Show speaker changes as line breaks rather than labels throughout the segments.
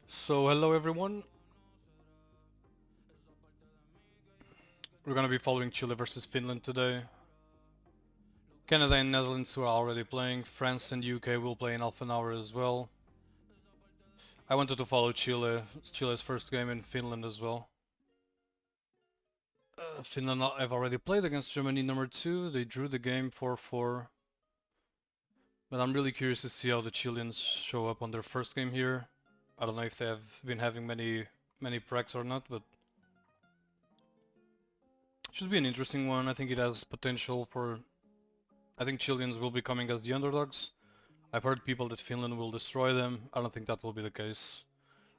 So hello everyone, we're gonna be following Chile versus Finland today. Canada and Netherlands who are already playing, France and UK will play in half an hour as well. I wanted to follow Chile's first game in Finland as well. Finland have already played against Germany number 2, they drew the game 4-4. But I'm really curious to see how the Chileans show up on their first game here. I don't know if they have been having many precs or not, but should be an interesting one. I think it has potential for... I think Chileans will be coming as the underdogs. I've heard people that Finland will destroy them. I don't think that will be the case.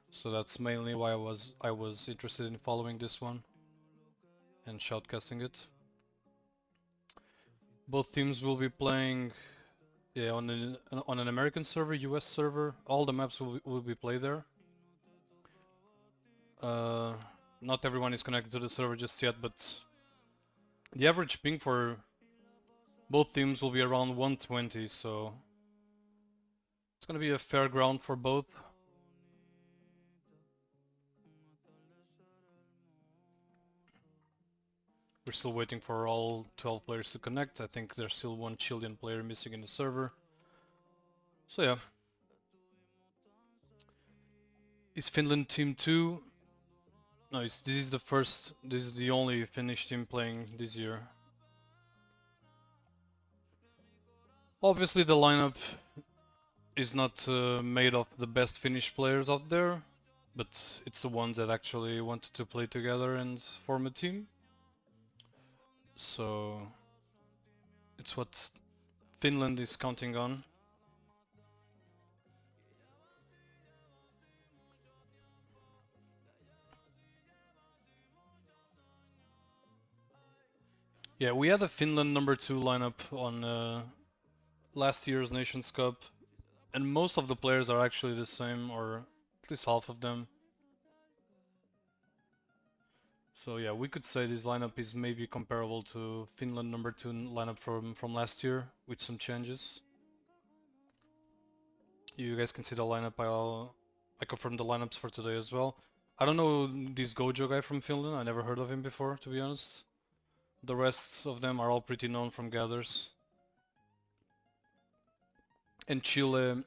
So that's mainly why I was interested in following this one and shoutcasting it. Both teams will be playing on an American server, US server. All the maps will be played there. Not everyone is connected to the server just yet, but the average ping for both teams will be around 120, so it's gonna be a fair ground for both. We're still waiting for all 12 players to connect. I think there's still one Chilean player missing in the server. So yeah. Is Finland team 2? No, this is the only Finnish team playing this year. Obviously the lineup is not made of the best Finnish players out there, but it's the ones that actually wanted to play together and form a team. So it's what Finland is counting on. Yeah, we had a Finland number 2 lineup on last year's NationsCup, and most of the players are actually the same, or at least half of them. So yeah, we could say this lineup is maybe comparable to Finland number 2 lineup from last year, with some changes. You guys can see the lineup. I confirmed the lineups for today as well. I don't know this Gojo guy from Finland, I never heard of him before, to be honest. The rest of them are all pretty known from gathers. And Chile,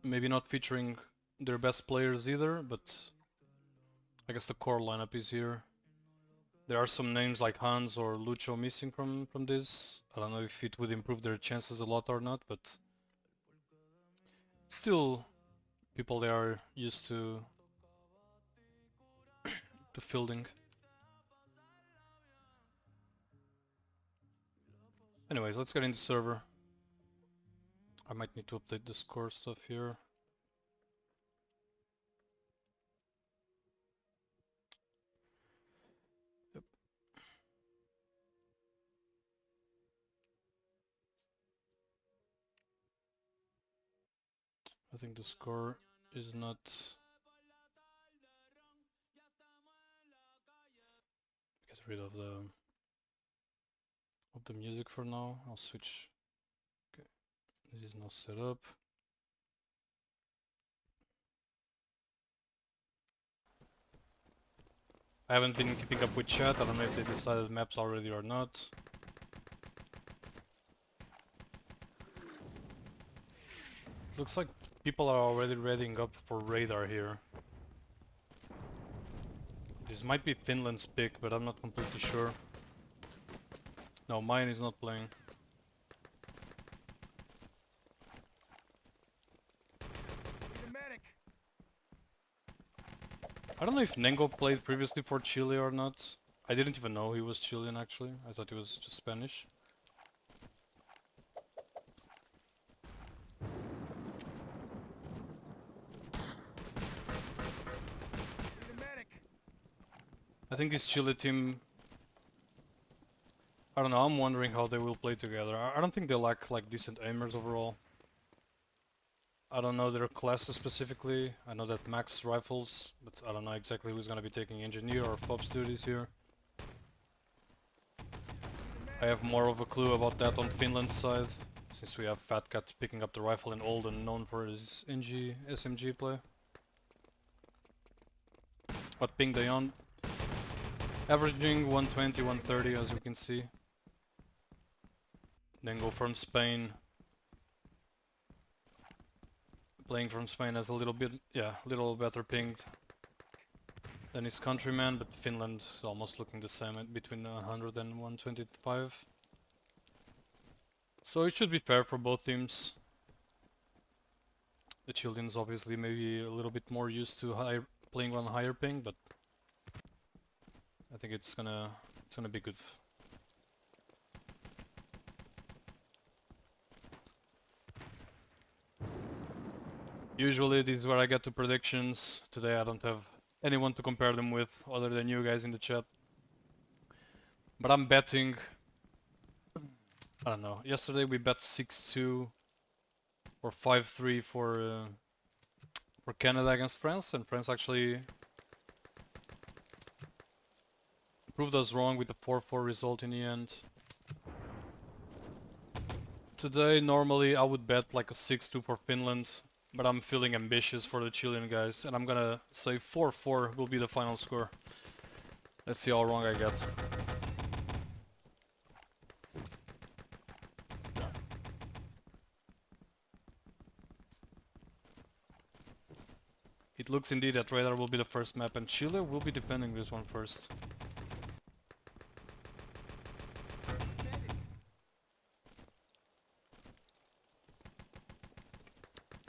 maybe not featuring their best players either, but I guess the core lineup is here. There are some names like Hans or Lucho missing from this. I don't know if it would improve their chances a lot or not, but still people they are used to fielding. Anyways, let's get into server. I might need to update the score stuff here. Yep. I think the score is not... Get rid of the music for now. I'll switch. Okay, this is now set up. I haven't been keeping up with chat. I don't know if they decided maps already or not. Looks like people are already readying up for radar here. This might be Finland's pick, but I'm not completely sure. No, mine is not playing. I don't know if Nengo played previously for Chile or not. I didn't even know he was Chilean actually. I thought he was just Spanish. I think this Chile team... I don't know, I'm wondering how they will play together. I don't think they lack like decent aimers overall. I don't know their classes specifically. I know that Max rifles, but I don't know exactly who's gonna be taking engineer or FOBS duties here. I have more of a clue about that on Finland's side, since we have Fat Cat picking up the rifle and Old and known for his SMG play. What ping they on? Averaging 120, 130 as you can see. Then go from Spain. Playing from Spain has a little bit, yeah, little better pinged than his countryman, but Finland is almost looking the same at between 100 and 125. So it should be fair for both teams. The Chileans obviously maybe a little bit more used to playing on higher ping, but I think it's gonna be good. Usually this is where I get to predictions. Today I don't have anyone to compare them with other than you guys in the chat. But I'm betting, I don't know, yesterday we bet 6-2 or 5-3 for Canada against France, and France actually proved us wrong with the 4-4 result in the end. Today normally I would bet like a 6-2 for Finland, but I'm feeling ambitious for the Chilean guys, and I'm gonna say 4-4 will be the final score. Let's see how wrong I get. It looks indeed that Radar will be the first map, and Chile will be defending this one first.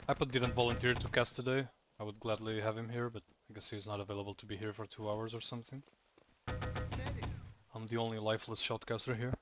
iPod didn't volunteer to cast today. I would gladly have him here, but I guess he's not available to be here for 2 hours or something. I'm the only lifeless shotcaster here.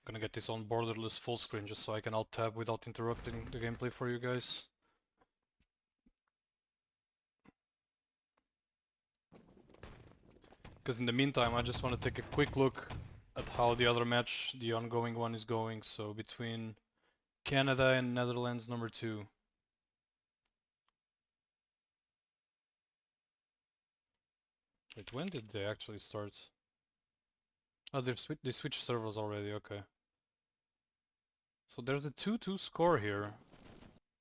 Gonna get this on borderless full screen just so I can alt-tab without interrupting the gameplay for you guys. Because in the meantime I just want to take a quick look at how the other match, the ongoing one, is going. So between Canada and Netherlands number 2. Wait, when did they actually start? Oh, they switched servers already, okay. So there's a 2-2 score here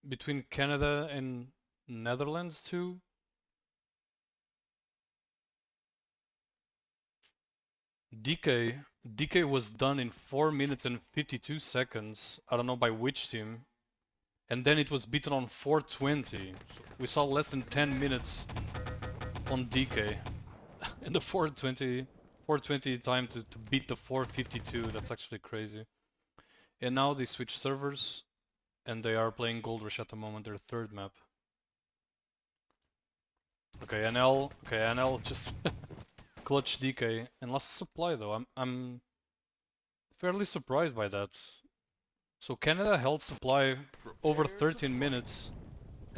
between Canada and Netherlands 2. DK was done in 4 minutes and 52 seconds. I don't know by which team. And then it was beaten on 420. So we saw less than 10 minutes on DK. And the 420 time to beat the 452, that's actually crazy. And now they switch servers and they are playing Gold Rush at the moment, their third map. Okay, NL just clutch DK and lost supply though. I'm fairly surprised by that. So Canada held supply for over 13 minutes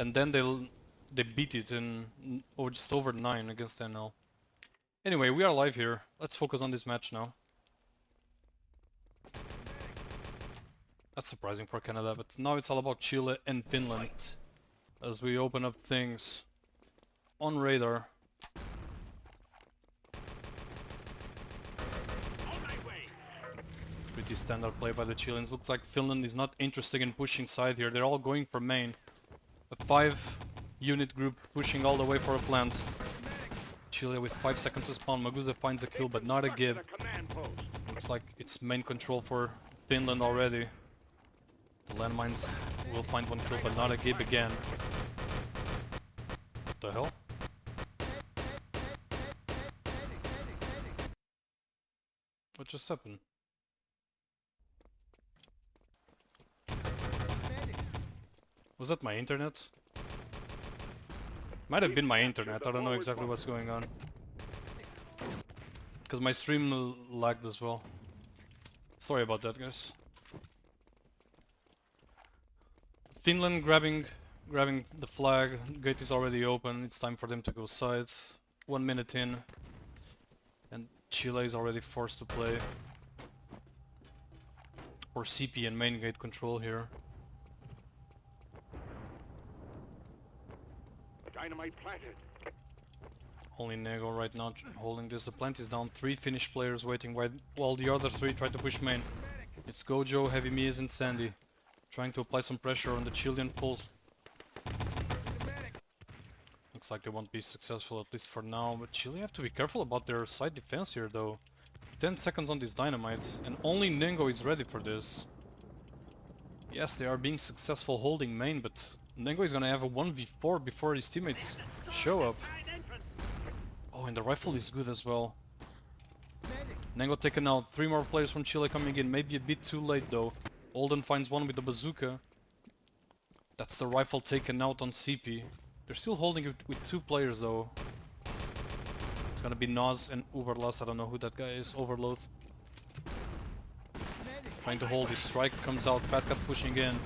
and then they beat it in just over 9 against NL. Anyway, we are live here. Let's focus on this match now. That's surprising for Canada, but now it's all about Chile and Finland as we open up things on Radar. Pretty standard play by the Chileans. Looks like Finland is not interested in pushing side here. They're all going for main. A 5-unit group pushing all the way for a plant. Chile with 5 seconds to spawn. Maguza finds a kill, but not a give. Looks like it's main control for Finland already. The landmines will find one kill, but not a give again. What the hell? What just happened? Was that my internet? Might have been my internet, I don't know exactly what's going on. Because my stream lagged as well. Sorry about that, guys. Finland grabbing the flag, gate is already open, it's time for them to go side. 1 minute in. And Chile is already forced to play. for CP and main gate control here.
Dynamite planted.
Only Nego right now holding this. The plant is down. 3 Finnish players waiting while the other 3 try to push main. It's Gojo, Heavy Mies and Sandy trying to apply some pressure on the Chilean pulse. Looks like they won't be successful, at least for now, but Chile have to be careful about their side defense here though. 10 seconds on these dynamites, and only Nengo is ready for this. Yes, they are being successful holding main, but Nengo is gonna have a 1v4 before his teammates show up. Oh, and the rifle is good as well. Nengo taken out, 3 more players from Chile coming in, maybe a bit too late though. Olden finds one with the bazooka. That's the rifle taken out on CP. They're still holding it with 2 players though. It's gonna be Naz and Uberlas, I don't know who that guy is, Overload. Trying to hold his strike, comes out, Fat Cat pushing in.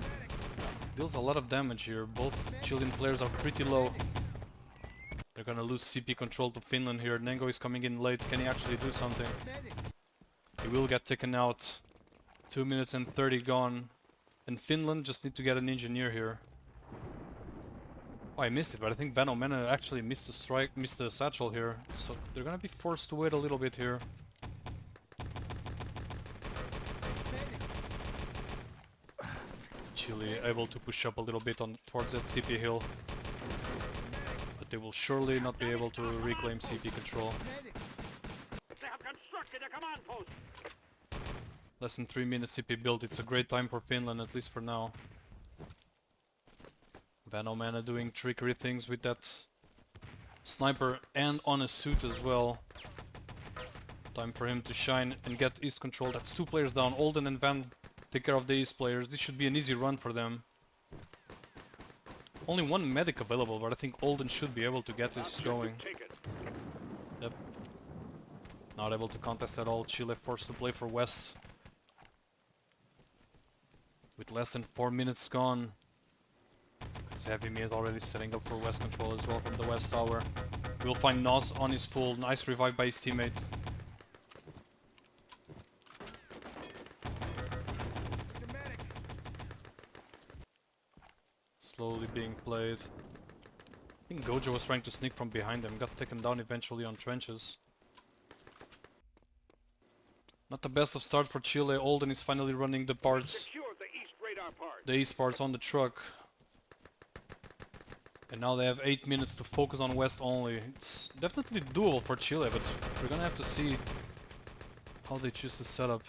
Deals a lot of damage here, both Chilean players are pretty low. They're gonna lose CP control to Finland here. Nengo is coming in late, can he actually do something? He will get taken out. 2 minutes and 30 gone. And Finland just need to get an engineer here. Oh, I missed it, but I think Van Omena actually missed the strike, missed the satchel here. So they're gonna be forced to wait a little bit here. Chile able to push up a little bit on towards that CP hill. But they will surely not be able to reclaim CP control.
They have constructed a command post.
Less than 3 minutes CP build. It's a great time for Finland, at least for now. Van Omena doing trickery things with that sniper and on a suit as well. Time for him to shine and get East control. That's 2 players down. Olden and Van take care of the East players. This should be an easy run for them. Only 1 medic available, but I think Olden should be able to get this going. Yep. Not able to contest at all. Chile forced to play for West. With less than 4 minutes gone. Heavy Meat already setting up for West control as well from the West tower. We'll find Nos on his full. Nice revive by his teammate. Slowly being played. I think Gojo was trying to sneak from behind them. Got taken down eventually on trenches. Not the best of start for Chile. Olden is finally running the parts. The East parts on the truck. And now they have 8 minutes to focus on West only. It's definitely doable for Chile, but we're gonna have to see how they choose to set up.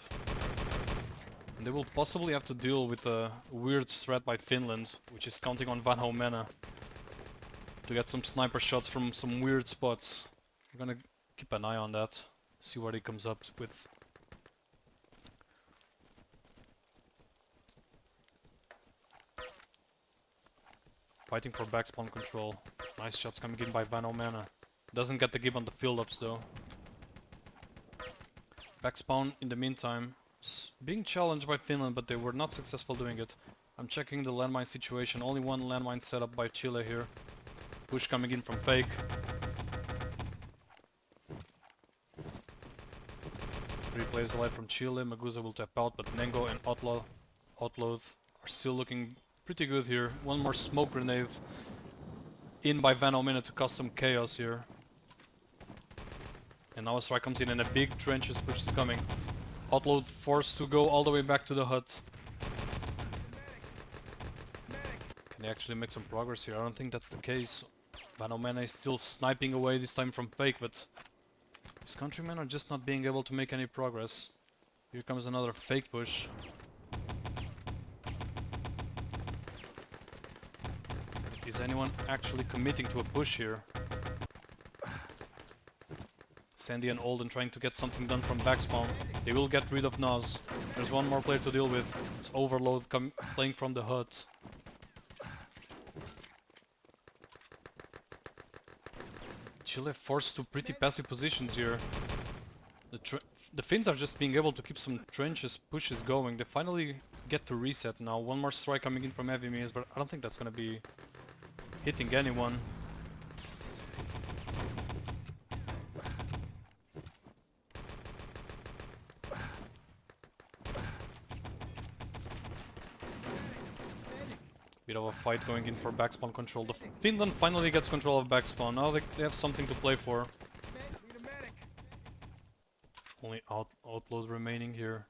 And they will possibly have to deal with a weird threat by Finland, which is counting on Van Omena to get some sniper shots from some weird spots. We're gonna keep an eye on that, see what he comes up with. Fighting for backspawn control. Nice shots coming in by Van Omena. Doesn't get the give on the field ups though. Backspawn in the meantime is being challenged by Finland, but they were not successful doing it. I'm checking the landmine situation. Only 1 landmine set up by Chile here. Push coming in from Fake. 3 players alive from Chile. Maguza will tap out, but Nengo and Outloth are still looking pretty good here. 1 more smoke grenade in by Van Omena to cause some chaos here. And now a strike comes in and a big trenches push is coming. Outload forced to go all the way back to the hut. Can they actually make some progress here? I don't think that's the case. Van Omena is still sniping away, this time from Fake, but his countrymen are just not being able to make any progress. Here comes another Fake push. Is anyone actually committing to a push here? Sandy and Olden trying to get something done from backspawn. They will get rid of Nas. There's 1 more player to deal with. It's Overload playing from the hut. Chile forced to pretty passive positions here. The Finns are just being able to keep some trenches pushes going. They finally get to reset now. 1 more strike coming in from Heavy Means, but I don't think that's gonna be hitting anyone. Bit of a fight going in for backspawn control. Finland finally gets control of backspawn. Now they have something to play for. Only outload remaining here.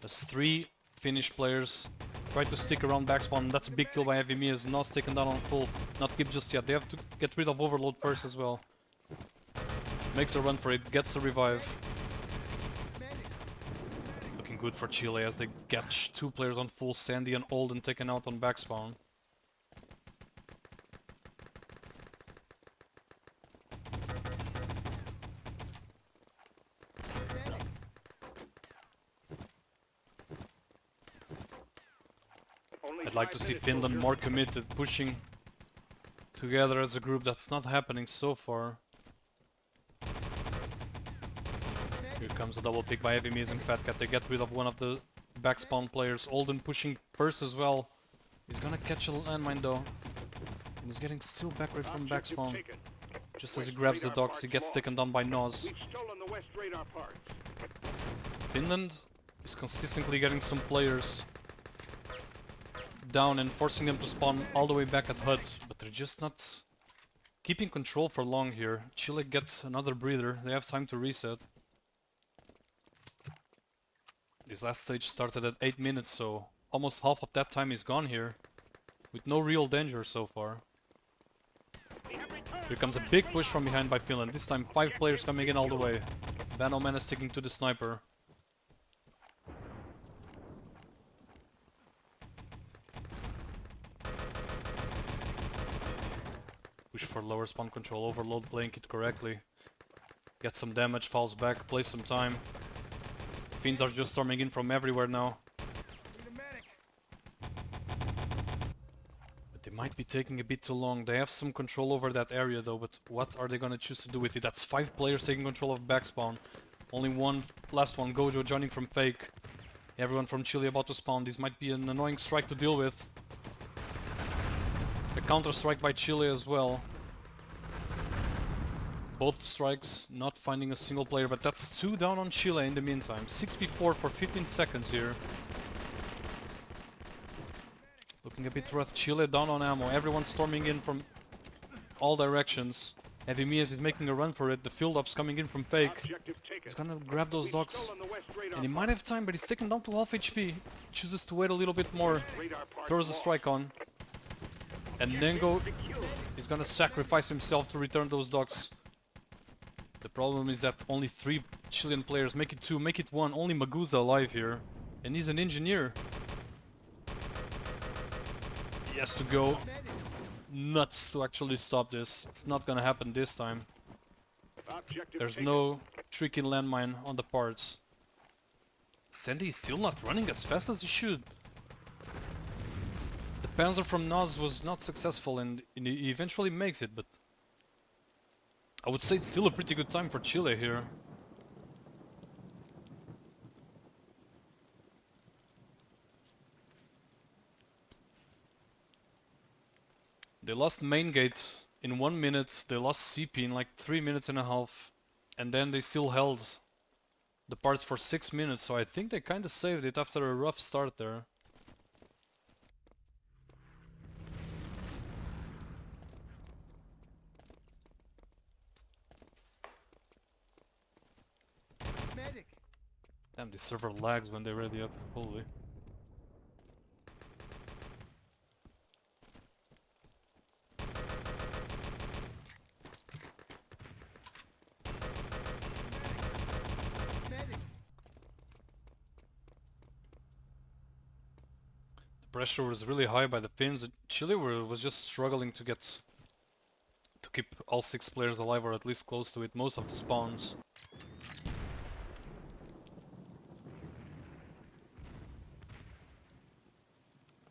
There's 3 Finnish players. Try to stick around backspawn. That's a big kill by Heavy Mias. Not taken down on full. Not keep just yet. They have to get rid of overload first as well. Makes a run for it. Gets the revive. Looking good for Chile as they get 2 players on full. Sandy and Olden taken out on backspawn. I'd like to see Finland more committed, pushing together as a group. That's not happening so far. Here comes a double pick by Heavy Mias and Fat Cat. They get rid of one of the backspawn players. Olden pushing first as well. He's gonna catch a landmine though. And he's getting still back right from backspawn. Just as he grabs the docks, he gets taken down by Noz. Finland is consistently getting some players down and forcing them to spawn all the way back at HUD, but they're just not keeping control for long here. Chile gets another breather. They have time to reset. This last stage started at 8 minutes, so almost half of that time is gone here, with no real danger so far. Here comes a big push from behind by Finland. This time 5 players coming in all the way. Van Omen is sticking to the sniper. Push for lower spawn control, overload playing it correctly. Get some damage, falls back, play some time. Finns are just storming in from everywhere now. But they might be taking a bit too long. They have some control over that area though, but what are they gonna choose to do with it? That's 5 players taking control of backspawn. Only one, last one, Gojo joining from fake. Everyone from Chile about to spawn. This might be an annoying strike to deal with. A counter strike by Chile as well. Both strikes not finding a single player, but that's 2 down on Chile in the meantime. 6v4 for 15 seconds here. Looking a bit rough. Chile down on ammo. Everyone storming in from all directions. Heavy Mias is making a run for it. The field up's coming in from fake. He's gonna grab those docks. And he might have time, but he's taken down to half HP. Chooses to wait a little bit more. Throws a strike on. And Nengo is gonna sacrifice himself to return those docks. The problem is that only 3 Chilean players, make it 2, make it 1, only Maguza alive here. And he's an engineer. He has to go nuts to actually stop this. It's not gonna happen this time. There's no tricky landmine on the parts. Sandy is still not running as fast as he should. The Panzer from Noz was not successful and he eventually makes it, but I would say it's still a pretty good time for Chile here. They lost main gate in 1 minute, they lost CP in like 3 minutes and a half, and then they still held the parts for 6 minutes, so I think they kinda saved it after a rough start there. Damn, this server lags when they ready up, holy. The pressure was really high by the Finns. Chile was just struggling to keep all 6 players alive, or at least close to it, most of the spawns.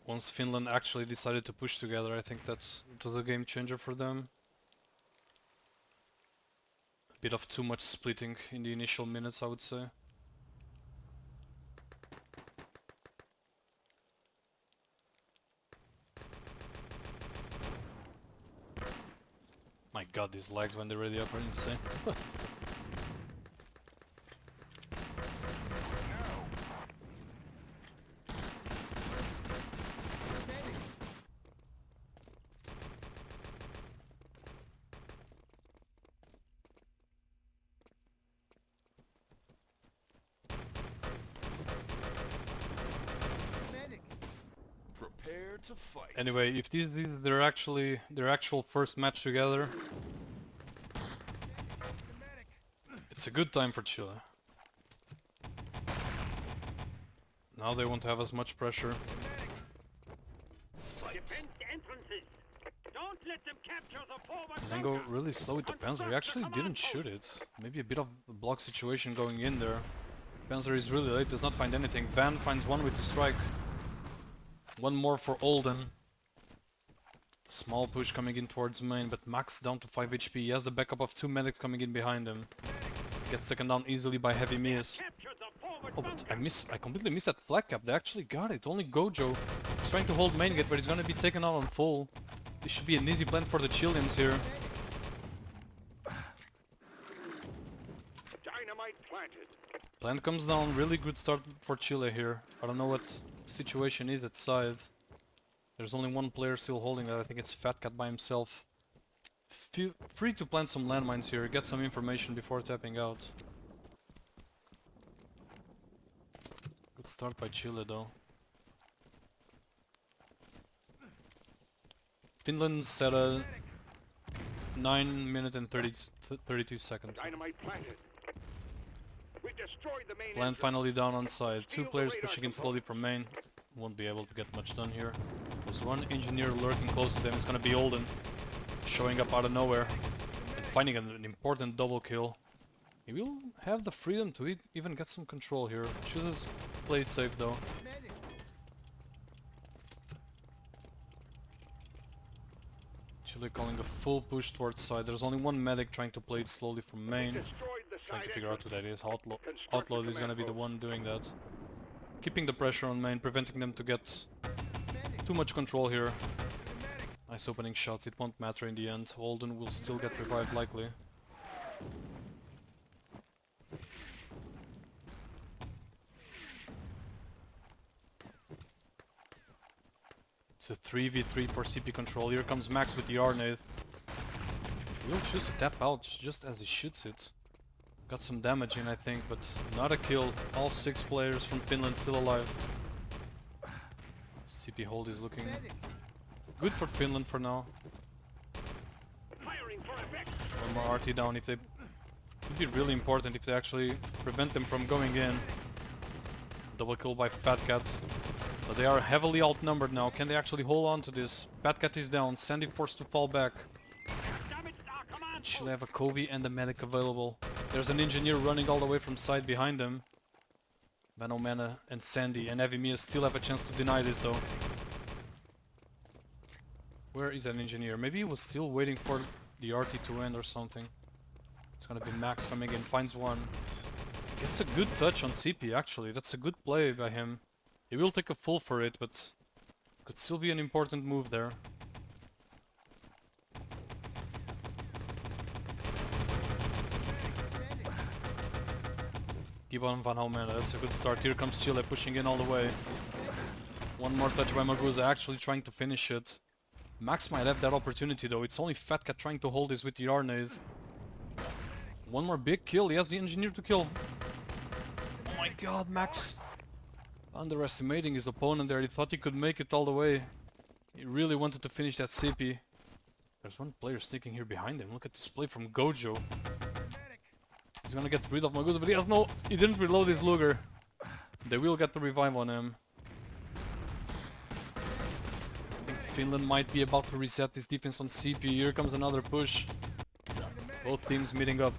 Once Finland actually decided to push together, I think it was a game changer for them. A bit of too much splitting in the initial minutes, I would say. My god, these lags when they're ready up are insane.
to fight.
Anyway, if this is their actual first match together, it's a good time for Chile. Now they won't have as much pressure.
Defend the entrances. Don't let them capture the forward
Mango
bunker.
really slow with the Panzer. He actually didn't shoot it. Maybe a bit of a block situation going in there. Panzer is really late, does not find anything. Van finds one with the strike. One more for Olden. Small push coming in towards main, but Max down to 5 HP. He has the backup of 2 medics coming in behind him. Gets taken down easily by Heavy Mias.
Capture the forward
Oh, but
bunker.
I completely missed that flag cap. They actually got it. Only Gojo is trying to hold main gate, but he's gonna be taken out on full. This should be an easy plan for the Chileans here.
Dynamite planted.
Plant comes down. Really good start for Chile here. I don't know what situation is at side. There's only one player still holding that. I think it's Fat Cat by himself. Feel free to plant some landmines here. Get some information before tapping out. Good start by Chile though. Finland's at a 9 minute and 32 seconds.
Dynamite planted. We destroyed the main
Plant
entrance.
finally down on side. Two
Steal the
players
radar
pushing in
control.
slowly from main. Won't be able to get much done here. There's one engineer lurking close to them. It's gonna be Olden. Showing up out of nowhere. And finding an important double kill. He will have the freedom to even get some control here. Should have played safe though. Chile calling a full push towards side. There's only one medic trying to play it slowly from main.
Destroyed the
Trying to
side
figure out who that is. Outlaw
Constructed
is gonna be the
command
one doing that. Keeping the pressure on main, preventing them to get too much control here. Nice opening shots, it won't matter in the end. Olden will still get revived likely. It's a 3v3 for CP control. Here comes Max with the R-nade. He'll choose to tap out just as he shoots it. Got some damage in I think, but not a kill. All 6 players from Finland still alive. CP hold is looking good for Finland for now.
Firing for effect.
One more RT down. If they would be really important if they actually prevent them from going in. Double kill by Fat Cat. But they are heavily outnumbered now. Can they actually hold on to this? Fat Cat is down. Sandy forced to fall back.
Damage our command
Chile
post.
have a Covey and a medic available. There's an engineer running all the way from side behind them. Vanomana and Sandy and Evimia still have a chance to deny this though. Where is that engineer? Maybe he was still waiting for the RT to end or something. It's gonna be Max coming in, finds one. Gets a good touch on CP actually, that's a good play by him. He will take a full for it, but could still be an important move there. Gibbon Van Homena, that's a good start. Here comes Chile pushing in all the way. One more touch by Maguza, actually trying to finish it. Max might have that opportunity though, it's only Fat Cat trying to hold this with the R-nade. One more big kill, he has the engineer to kill. Oh my god, Max! Underestimating his opponent there, he thought he could make it all the way. He really wanted to finish that CP. There's one player sneaking here behind him, look at this play from Gojo. He's gonna get rid of Maguza, but he didn't reload his Luger. They will get the revive on him. I think Finland might be about to reset this defense on CP. Here comes another push. Both teams meeting up.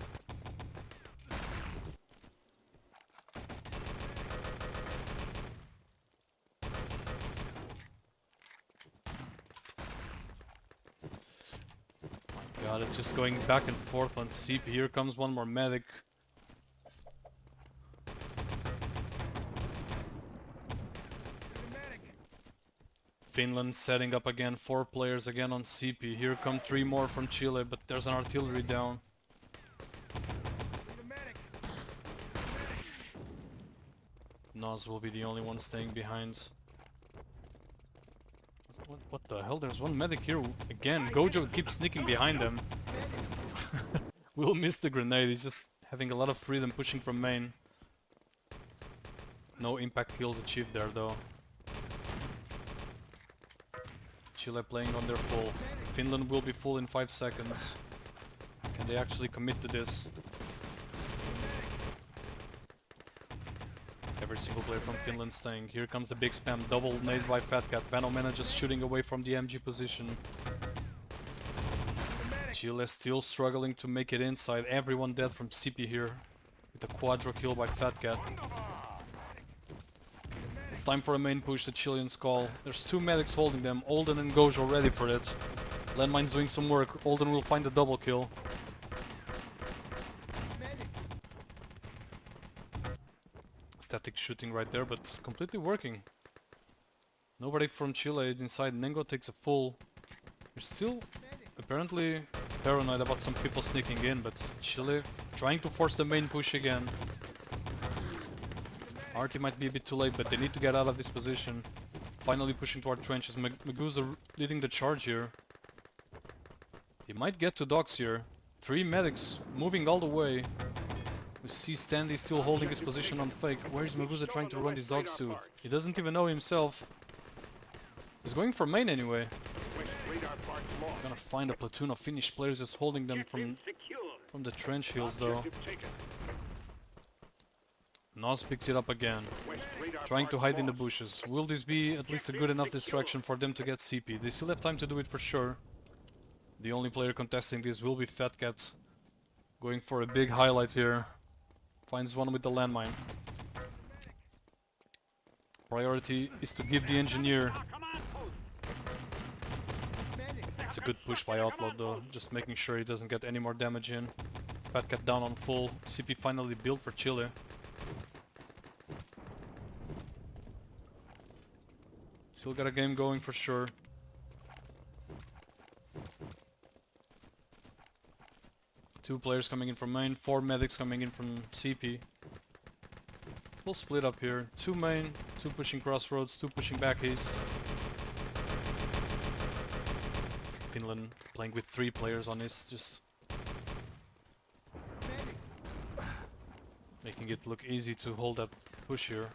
My god, it's just going back and forth on CP. Here comes one more medic. Finland setting up again, 4 players again on CP. Here come 3 more from Chile, but there's an artillery down. Nas will be the only one staying behind. What the hell? There's one medic here again. Gojo keeps sneaking behind them. Will miss the grenade. He's just having a lot of freedom pushing from main. No impact kills achieved there though. Chile playing on their full. Finland will be full in 5 seconds. Can they actually commit to this? Every single player from Finland staying. Here comes the big spam. Double nade by Fat Cat. Venomena just shooting away from the MG position. Chile still struggling to make it inside. Everyone dead from CP here. With a quadra kill by Fat Cat. It's time for a main push, the Chileans call. There's 2 medics holding them. Olden and Gojo ready for it. Landmine's doing some work. Olden will find the double kill. Static shooting right there, but it's completely working. Nobody from Chile is inside. Nengo takes a full. We're still apparently paranoid about some people sneaking in, but Chile trying to force the main push again. Arty might be a bit too late, but they need to get out of this position. Finally pushing toward trenches. Maguza leading the charge here. He might get to docks here. 3 medics moving all the way. We see Standy still holding his position on fake. Where is Maguza trying to run these dogs to? He doesn't even know himself. He's going for main anyway. Gonna find a platoon of Finnish players just holding them from the trench hills though. Nos picks it up again, trying to hide in the bushes. Will this be at least a good enough distraction for them to get CP? They still have time to do it for sure. The only player contesting this will be Fat Cat. Going for a big highlight here. Finds one with the landmine. Priority is to give the engineer. It's a good push by Outlaw though, just making sure he doesn't get any more damage in. Fat Cat down on full. CP finally built for Chile. Still got a game going for sure. Two players coming in from main, 4 medics coming in from CP. We'll split up here. 2 main, 2 pushing crossroads, 2 pushing back east. Finland playing with 3 players on east, just making it look easy to hold that push here.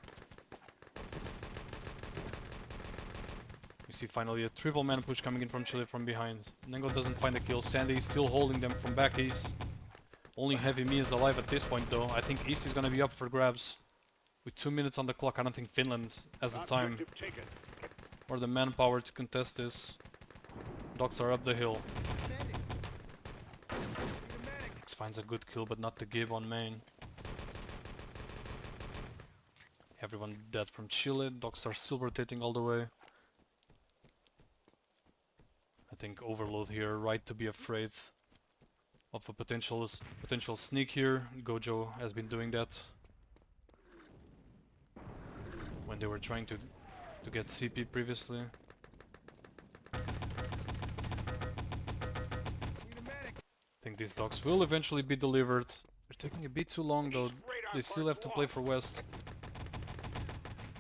We see finally a triple man push coming in from Chile from behind. Nengo doesn't find a kill. Sandy is still holding them from back east. Only Heavy Me is alive at this point though. I think east is gonna be up for grabs. With 2 minutes on the clock, I don't think Finland has the time or the manpower to contest this. Docks are up the hill. X finds a good kill, but not the Gib on main. Everyone dead from Chile. Docks are still rotating all the way. I think Overload here, right to be afraid of a potential sneak here. Gojo has been doing that when they were trying to get CP previously. I think these dogs will eventually be delivered. They're taking a bit too long though. They still have to play for West.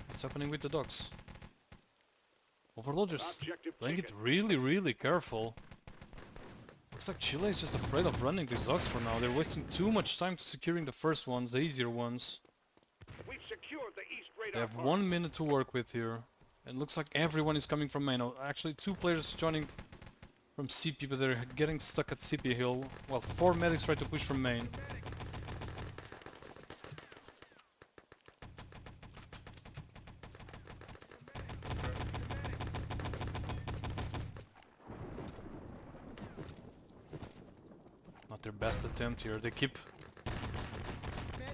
What's happening with the dogs? Overlord just playing it really careful. Looks like Chile is just afraid of running these dogs for now. They're wasting too much time to securing the first ones, the easier ones. They have 1 minute to work with here. And looks like everyone is coming from main. Actually 2 players joining from CP, but they're getting stuck at CP hill, while 4 medics try to push from main. Not their best attempt here. They keep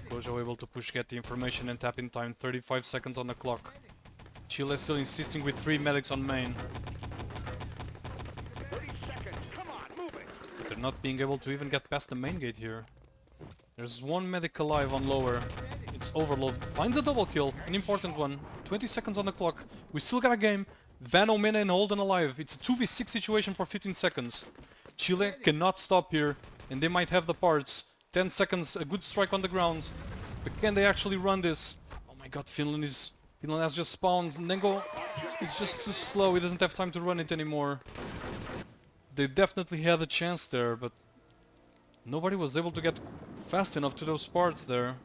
Gojo able to push, get the information and tap in time. 35 seconds on the clock. Chile still insisting with 3 medics on main.
30 seconds. Come on, move it.
But they're not being able to even get past the main gate here. There's 1 medic alive on lower. It's Overload. Finds a double kill, an important one. 20 seconds on the clock. We still got a game. Venomena and Holden alive. It's a 2v6 situation for 15 seconds. Chile cannot stop here, and they might have the parts. 10 seconds, a good strike on the ground. But can they actually run this? Oh my god, Finland has just spawned. Nengo is just too slow. He doesn't have time to run it anymore. They definitely had a chance there, but nobody was able to get fast enough to those parts there.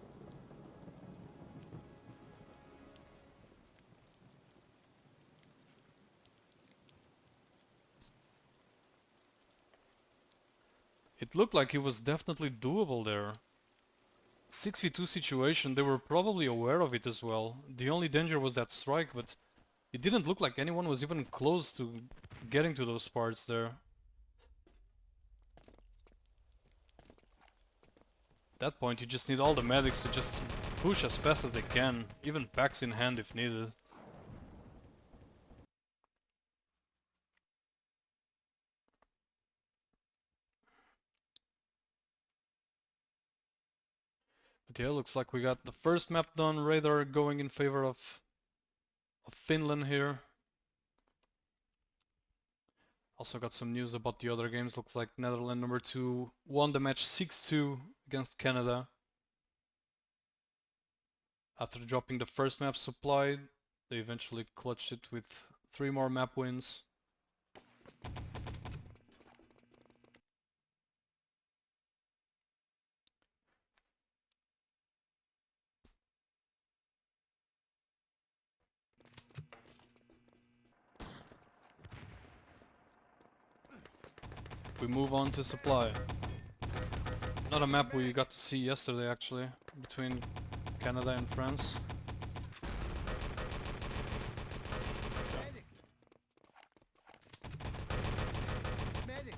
It looked like it was definitely doable there. 6v2 situation, they were probably aware of it as well. The only danger was that strike, but it didn't look like anyone was even close to getting to those parts there. At that point you just need all the medics to just push as fast as they can, even packs in hand if needed. But yeah, looks like we got the first map done, radar going in favor of Finland here. Also got some news about the other games. Looks like Netherlands number 2 won the match 6-2 against Canada. After dropping the first map supply, they eventually clutched it with 3 more map wins. We move on to supply. Not a map we got to see yesterday actually, between Canada and France.
Medic. Medic.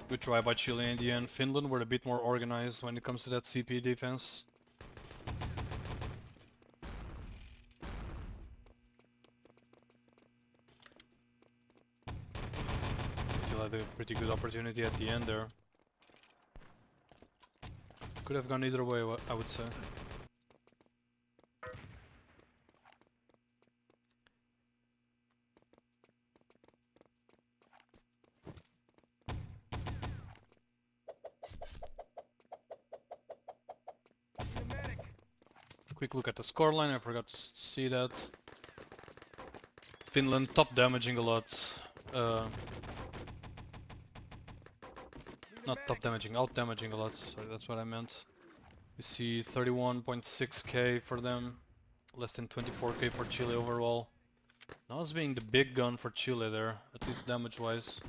Good try by Chile in the end. Finland were a bit more organized when it comes to that CP defense. Still had a pretty good opportunity at the end there. Could have gone either way, I would say. Quick look at the scoreline, I forgot to see that. Finland top damaging a lot. Not top damaging, out damaging a lot, sorry, that's what I meant. You see 31.6k for them, less than 24k for Chile overall. Nas being the big gun for Chile there, at least damage wise.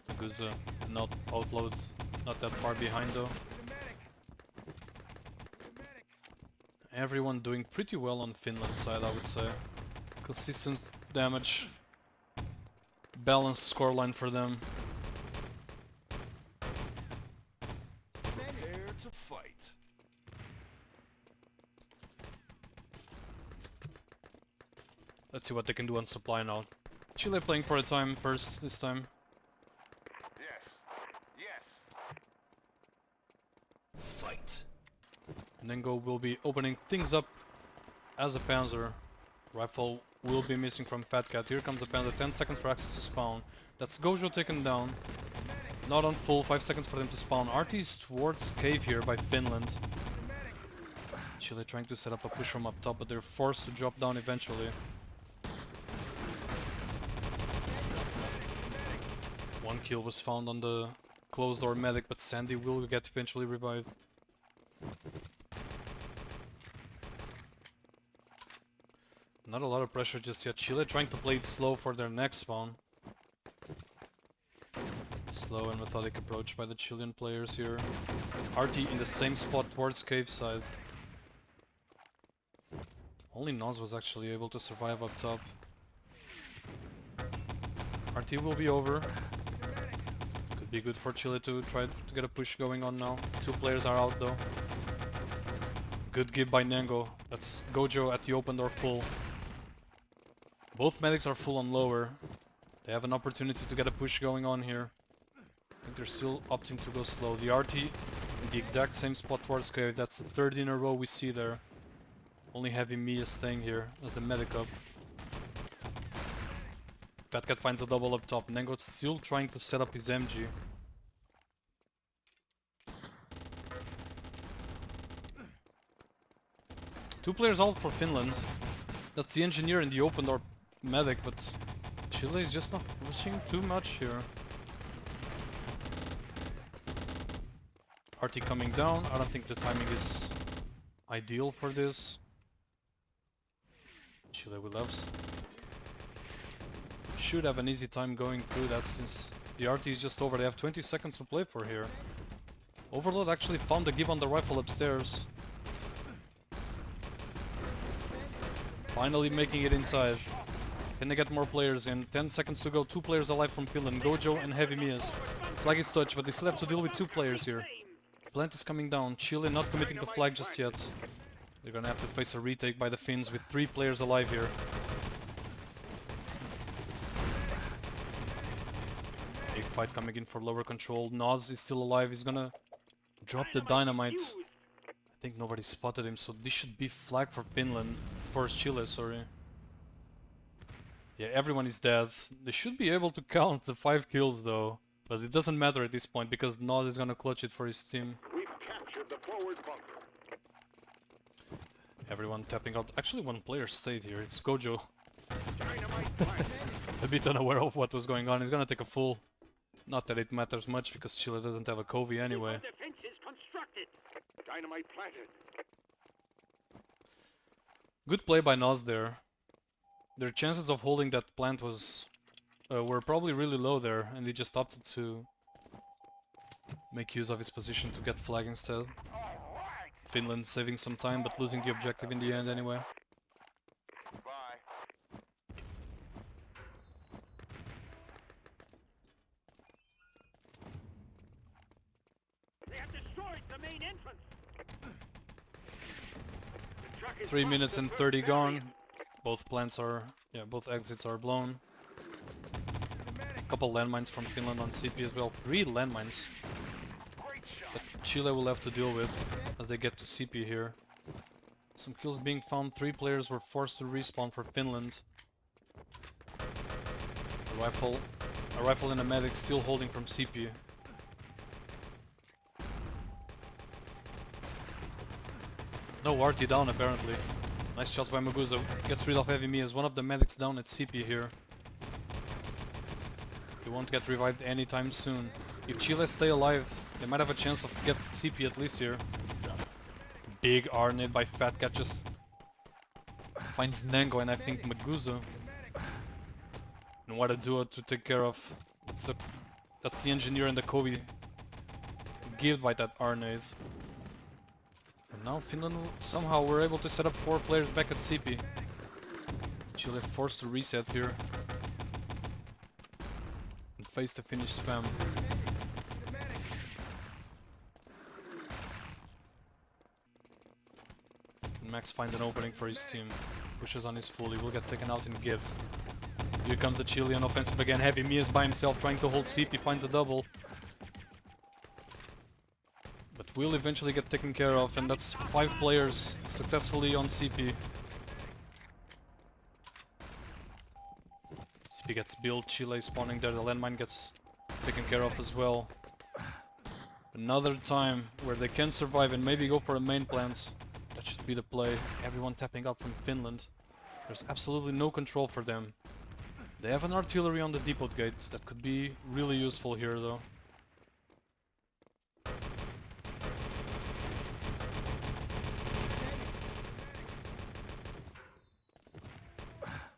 Because not outload, not that far behind though. Everyone doing pretty well on Finland's side, I would say. Consistent damage, balanced scoreline for them.
Prepare to fight.
Let's see what they can do on supply now. Chile playing for a time first this time.
Yes. Yes. Fight.
Nengo will be opening things up as a Panzer. Rifle will be missing from Fat Cat. Here comes the Panzer, 10 seconds for access to spawn. That's Gojo taken down. Not on full, 5 seconds for them to spawn. RT is towards cave here by Finland. Chile trying to set up a push from up top, but they're forced to drop down eventually. One kill was found on the closed door medic, but Sandy will get eventually revived. Not a lot of pressure just yet. Chile trying to play it slow for their next spawn. Slow and methodic approach by the Chilean players here. RT in the same spot towards cave side. Only Nos was actually able to survive up top. RT will be over. Could be good for Chile to try to get a push going on now. 2 players are out though. Good give by Nengo. That's Gojo at the open door full. Both medics are full on lower. They have an opportunity to get a push going on here. I think they're still opting to go slow. The RT in the exact same spot towards cave. That's the 3rd in a row we see there. Only Heavy Me is staying here as the medic up. Fat Cat finds a double up top. Nengo's still trying to set up his MG. Two players out for Finland. That's the engineer in the open door medic, but Chile is just not pushing too much here. RT coming down. I don't think the timing is ideal for this. Chile with loves. Should have an easy time going through that since the RT is just over. They have 20 seconds to play for here. Overload actually found the give on the rifle upstairs. Finally making it inside. Can they get more players in? 10 seconds to go. 2 players alive from Finland. Gojo and Heavy Mias. Flag is touched, but they still have to deal with 2 players here. Plant is coming down. Chile not committing the flag just yet. They're gonna have to face a retake by the Finns with 3 players alive here. Big fight coming in for lower control. Noz is still alive. He's gonna drop the dynamite. I think nobody spotted him, so this should be flag for Finland. For Chile, sorry. Yeah, everyone is dead. They should be able to count the 5 kills though. But it doesn't matter at this point because Noz is gonna clutch it for his team.
We've captured the forward bunker.
Everyone tapping out. Actually, 1 player stayed here. It's Gojo.
Dynamite planted.
A bit unaware of what was going on. He's gonna take a full. Not that it matters much because Chile doesn't have a Covey anyway.
Defense is constructed.
Dynamite planted.
Good play by Noz there. Their chances of holding that plant were probably really low there, and he just opted to make use of his position to get flag instead. Finland saving some time but losing the objective in the end anyway.
Bye.
They have destroyed the main entrance. The truck is
3
past
minutes
the
and
first
30 gone.
barrier.
Both plants are, both exits are blown. Couple landmines from Finland on CP as well. 3 landmines
Great shot.
that Chile will have to deal with as they get to CP here. Some kills being found. 3 players were forced to respawn for Finland. A rifle and a medic still holding from CP. No RT down apparently. Nice shots by Maguza. Gets rid of Heavy Mias. One of the medics down at CP here. He won't get revived anytime soon. If Chile stay alive, they might have a chance of get CP at least here. Big R nade by Fat Cat just finds Nengo and I think Maguza. And what a duo to take care of. That's the engineer and the Kobe give by that R nade. And now Finland somehow were able to set up 4 players back at CP. Chile forced to reset here. And face the Finnish spam. And Max finds an opening for his team. Pushes on his full, he will get taken out in give. Here comes the Chilean offensive again. Heavy Mias by himself trying to hold CP, finds a double. But will eventually get taken care of, and that's 5 players successfully on CP. CP gets built, Chile spawning there, the landmine gets taken care of as well. Another time where they can survive and maybe go for a main plant. That should be the play. Everyone tapping up from Finland. There's absolutely no control for them. They have an artillery on the depot gate that could be really useful here though.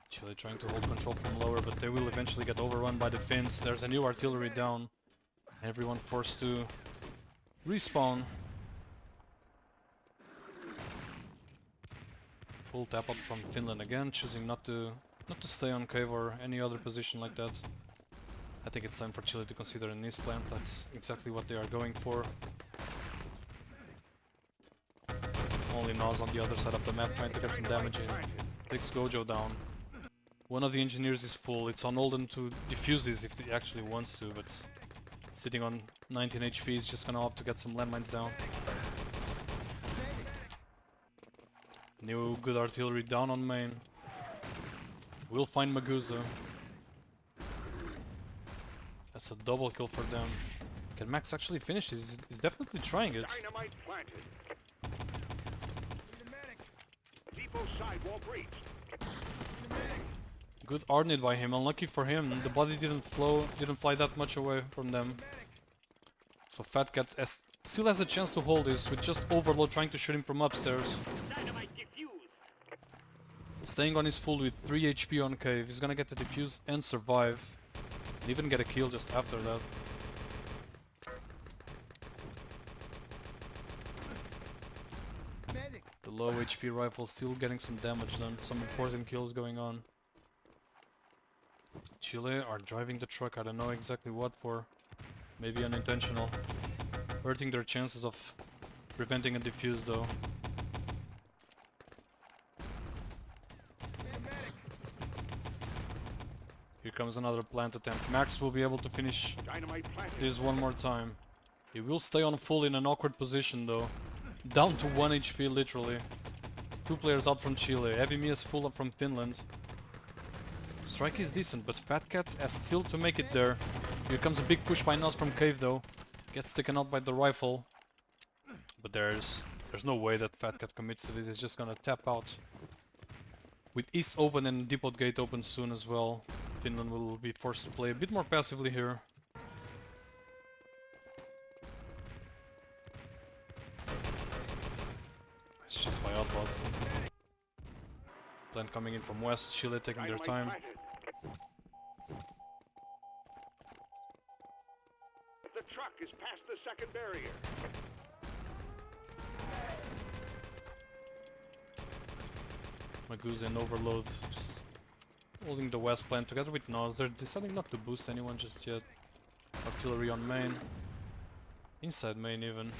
Chile trying to hold control from lower, but they will eventually get overrun by the Finns. There's a new artillery down. Everyone forced to respawn. Full tap up from Finland again, choosing not to stay on cave or any other position like that. I think it's time for Chile to consider an east plant. That's exactly what they are going for. Only Noz on the other side of the map trying to get some damage in. Takes Gojo down. One of the engineers is full. It's on Olden to defuse this if he actually wants to, but sitting on 19 HP is just gonna opt to get some landmines down. New good artillery down on main. We'll find Maguza. That's a double kill for them. Can Max actually finish this? He's definitely trying it.
Dynamite planted. Depot sidewall breached.
Good R-nade by him. Unlucky for him, the body didn't fly that much away from them. So Fat Cat still has a chance to hold this with just Overload trying to shoot him from upstairs.
Dynamite defused.
Staying on his full with 3 HP on cave. He's gonna get the defuse and survive. And even get a kill just after that. The low HP rifle still getting some damage done. Some important kills going on. Chile are driving the truck. I don't know exactly what for. Maybe unintentional. Hurting their chances of preventing a defuse though. Here comes another plant attempt. Max will be able to finish
Dynamite planted.
this one more time. He will stay on full in an awkward position though. Down to 1 HP literally. 2 players out from Chile. Heavy Me is full up from Finland. Strike is decent, but Fat Cat has still to make it there. Here comes a big push by Nas from cave though. Gets taken out by the rifle. But there's no way that Fat Cat commits to it. He's just gonna tap out. With East open and Depot Gate open soon as well, Finland will be forced to play a bit more passively here. Nice shots by Outlaw. Plant coming in from west, Chile taking their
Dynamite
time.
planted. The truck is past the second barrier.
Magoo's in Overload, just holding the west plant together with Nos. They're deciding not to boost anyone just yet. Artillery on main. Inside main even.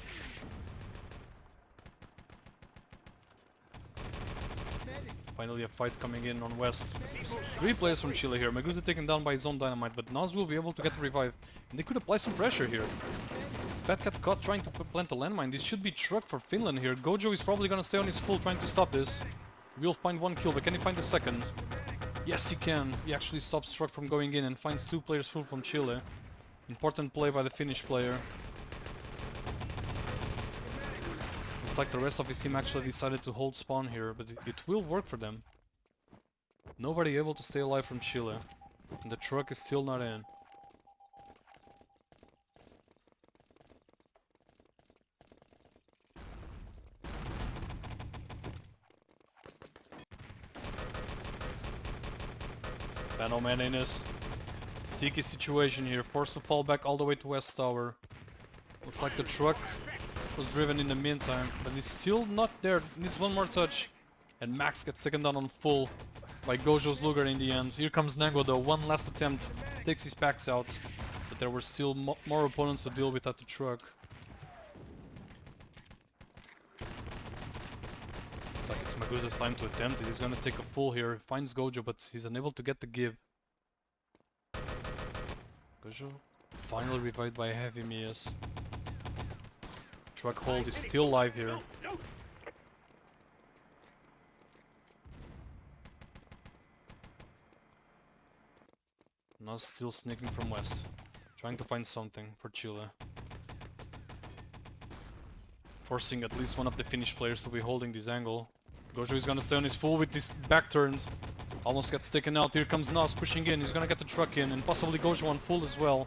Finally a fight coming in on west. Just 3 players from Chile here. Magoo's taken down by his own dynamite, but Nas will be able to get the revive. And they could apply some pressure here. Fat Cat caught trying to plant a landmine. This should be truck for Finland here. Gojo is probably gonna stay on his full trying to stop this. We'll find 1 kill, but can he find the second? Yes, he can. He actually stops truck from going in and finds 2 players full from Chile. Important play by the Finnish player. Looks like the rest of his team actually decided to hold spawn here, but it will work for them. Nobody able to stay alive from Chile. And the truck is still not in. Man in his sticky situation here, forced to fall back all the way to West Tower. Looks like the truck was driven in the meantime, but he's still not there, needs 1 more touch. And Max gets taken down on full by Gojo's Luger in the end. Here comes Nango though, 1 last attempt, takes his packs out. But there were still more opponents to deal with at the truck. Looks like it's Magusa's time to attempt it. He's gonna take a full here, he finds Gojo, but he's unable to get the give. Gojo finally revived by Heavy Mias. Truck hold is still live here. Nas still sneaking from west, trying to find something for Chile. Forcing at least one of the Finnish players to be holding this angle. Gojo is gonna stay on his full with this back turns. Almost gets taken out. Here comes Nas pushing in. He's gonna get the truck in and possibly Gojo on full as well.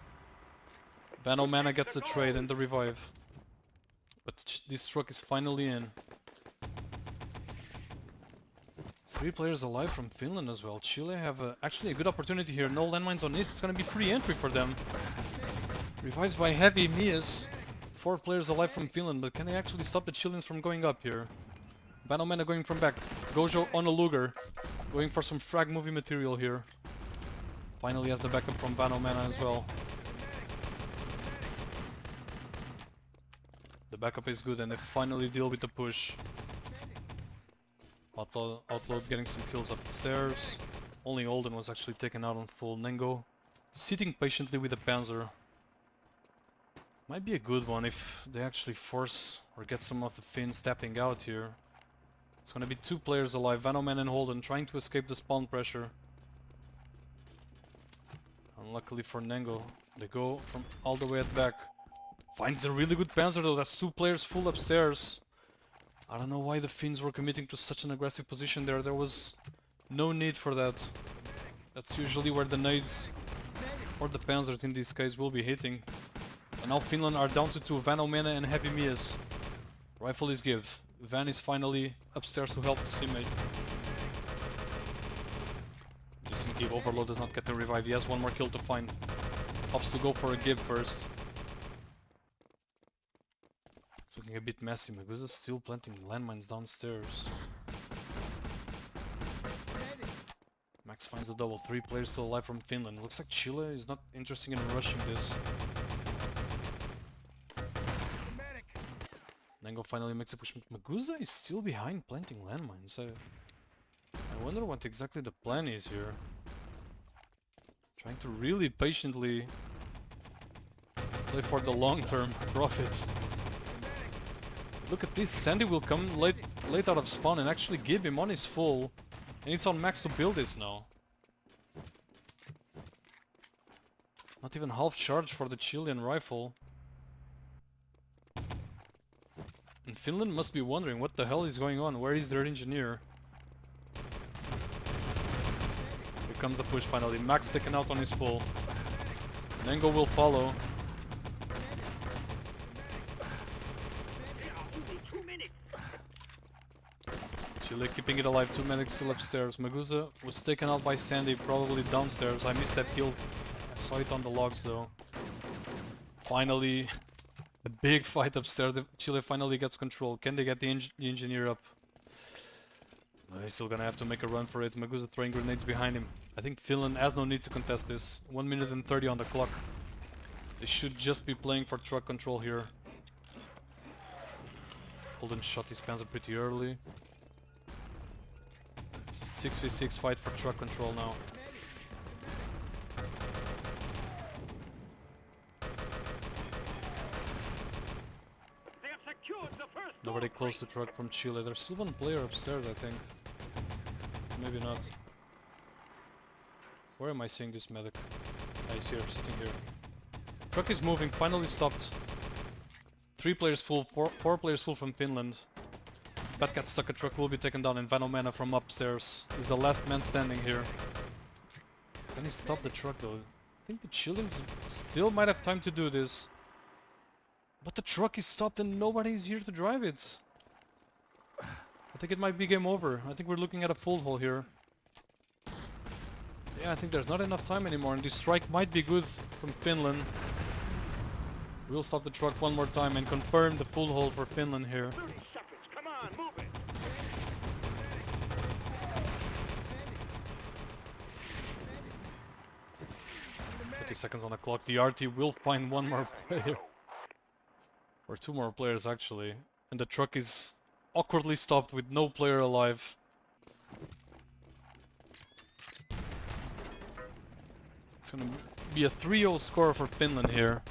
Van Omana gets the trade and the revive. But this truck is finally in. 3 players alive from Finland as well. Chile have actually a good opportunity here. No landmines on east. It's gonna be free entry for them. Revives by Heavy Mias. 4 players alive from Finland, but can they actually stop the Chileans from going up here? Van Omana going from back. Gojo on a Luger. Going for some frag movie material here. Finally has the backup from Van Omana as well. The backup is good and they finally deal with the push. Outlaw getting some kills up the stairs. Only Olden was actually taken out on full. Nengo sitting patiently with the Panzer. Might be a good one if they actually force or get some of the Finns tapping out here. It's gonna be 2 players alive, Vanoman and Holden, trying to escape the spawn pressure. Unluckily for Nengo, they go from all the way at back. Finds a really good Panzer though, that's 2 players full upstairs. I don't know why the Finns were committing to such an aggressive position there, there was no need for that. That's usually where the nades, or the Panzers in this case, will be hitting. And now Finland are down to 2, Van Omena and Happy Mias. Rifle is give. Van is finally upstairs to help his teammate. Decent give, Overload does not get the revive, he has one more kill to find. Opts to go for a give first. It's looking a bit messy, Maguza's still planting landmines downstairs. Max finds a double, 3 players still alive from Finland. It looks like Chile is not interested in rushing this. Nango finally makes a push. Maguza is still behind planting landmines. I wonder what exactly the plan is here. Trying to really patiently play for the long-term profit. Look at this, Sandy will come late out of spawn and actually give him on his full. And it's on Max to build this now. Not even half charge for the Chilean rifle. And Finland must be wondering what the hell is going on, where is their engineer? Here comes the push finally, Max taken out on his full. Nengo will follow. Chile keeping it alive, 2 medics still upstairs. Maguza was taken out by Sandy, probably downstairs. I missed that kill. Saw it on the logs though. Finally, a big fight upstairs. Chile finally gets control. Can they get the engineer up? He's still gonna have to make a run for it. Maguza throwing grenades behind him. I think Finland has no need to contest this. 1 minute and 30 on the clock. They should just be playing for truck control here. Holden shot his panzer pretty early. It's a 6v6 fight for truck control now. Nobody close to truck from Chile. There's still one player upstairs, I think. Maybe not. Where am I seeing this medic? Ah, he's here, sitting here. Truck is moving, finally stopped. 3 players full, 4 players full from Finland. Batcat stuck a truck, will be taken down, and Van Omena from upstairs is the last man standing here. Can he stop the truck though? I think the Chileans still might have time to do this. But the truck is stopped and nobody is here to drive it. I think it might be game over. I think we're looking at a full hole here. Yeah, I think there's not enough time anymore and this strike might be good from Finland. We'll stop the truck one more time and confirm the full hole for Finland here.
30 seconds. Come on, move it.
50 seconds on the clock. The RT will find one more player. Or 2 more players actually. And the truck is awkwardly stopped with no player alive. It's gonna be a 3-0 score for Finland here.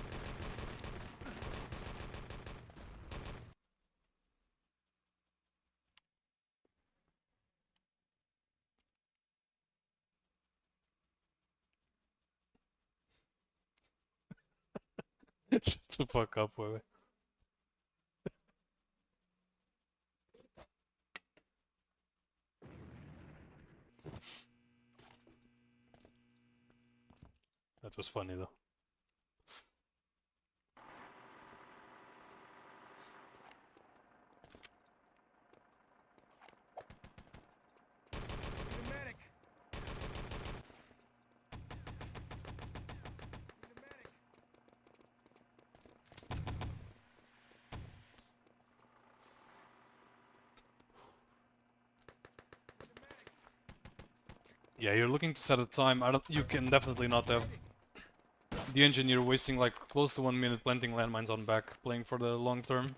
Shut the fuck up, Wewe. That was funny though. Yeah, you're looking to set a time. You can definitely not have the engineer wasting like close to 1 minute planting landmines on back, playing for the long term.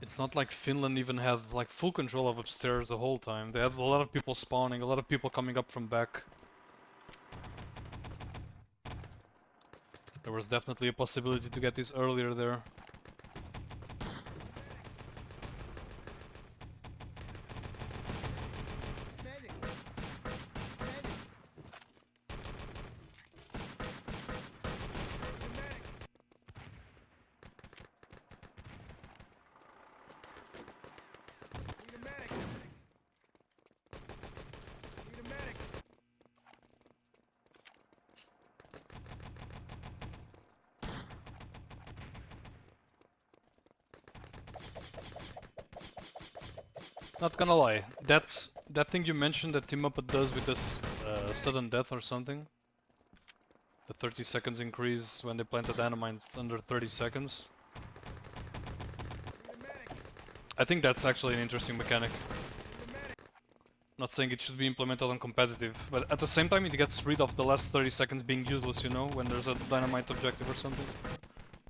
It's not like Finland even had like full control of upstairs the whole time. They had a lot of people spawning, a lot of people coming up from back. There was definitely a possibility to get this earlier there. Not gonna lie, that thing you mentioned that Team Up does with this sudden death or something. The 30 seconds increase when they plant a dynamite under 30 seconds. I think that's actually an interesting mechanic. Not saying it should be implemented on competitive, but at the same time it gets rid of the last 30 seconds being useless, you know, when there's a dynamite objective or something.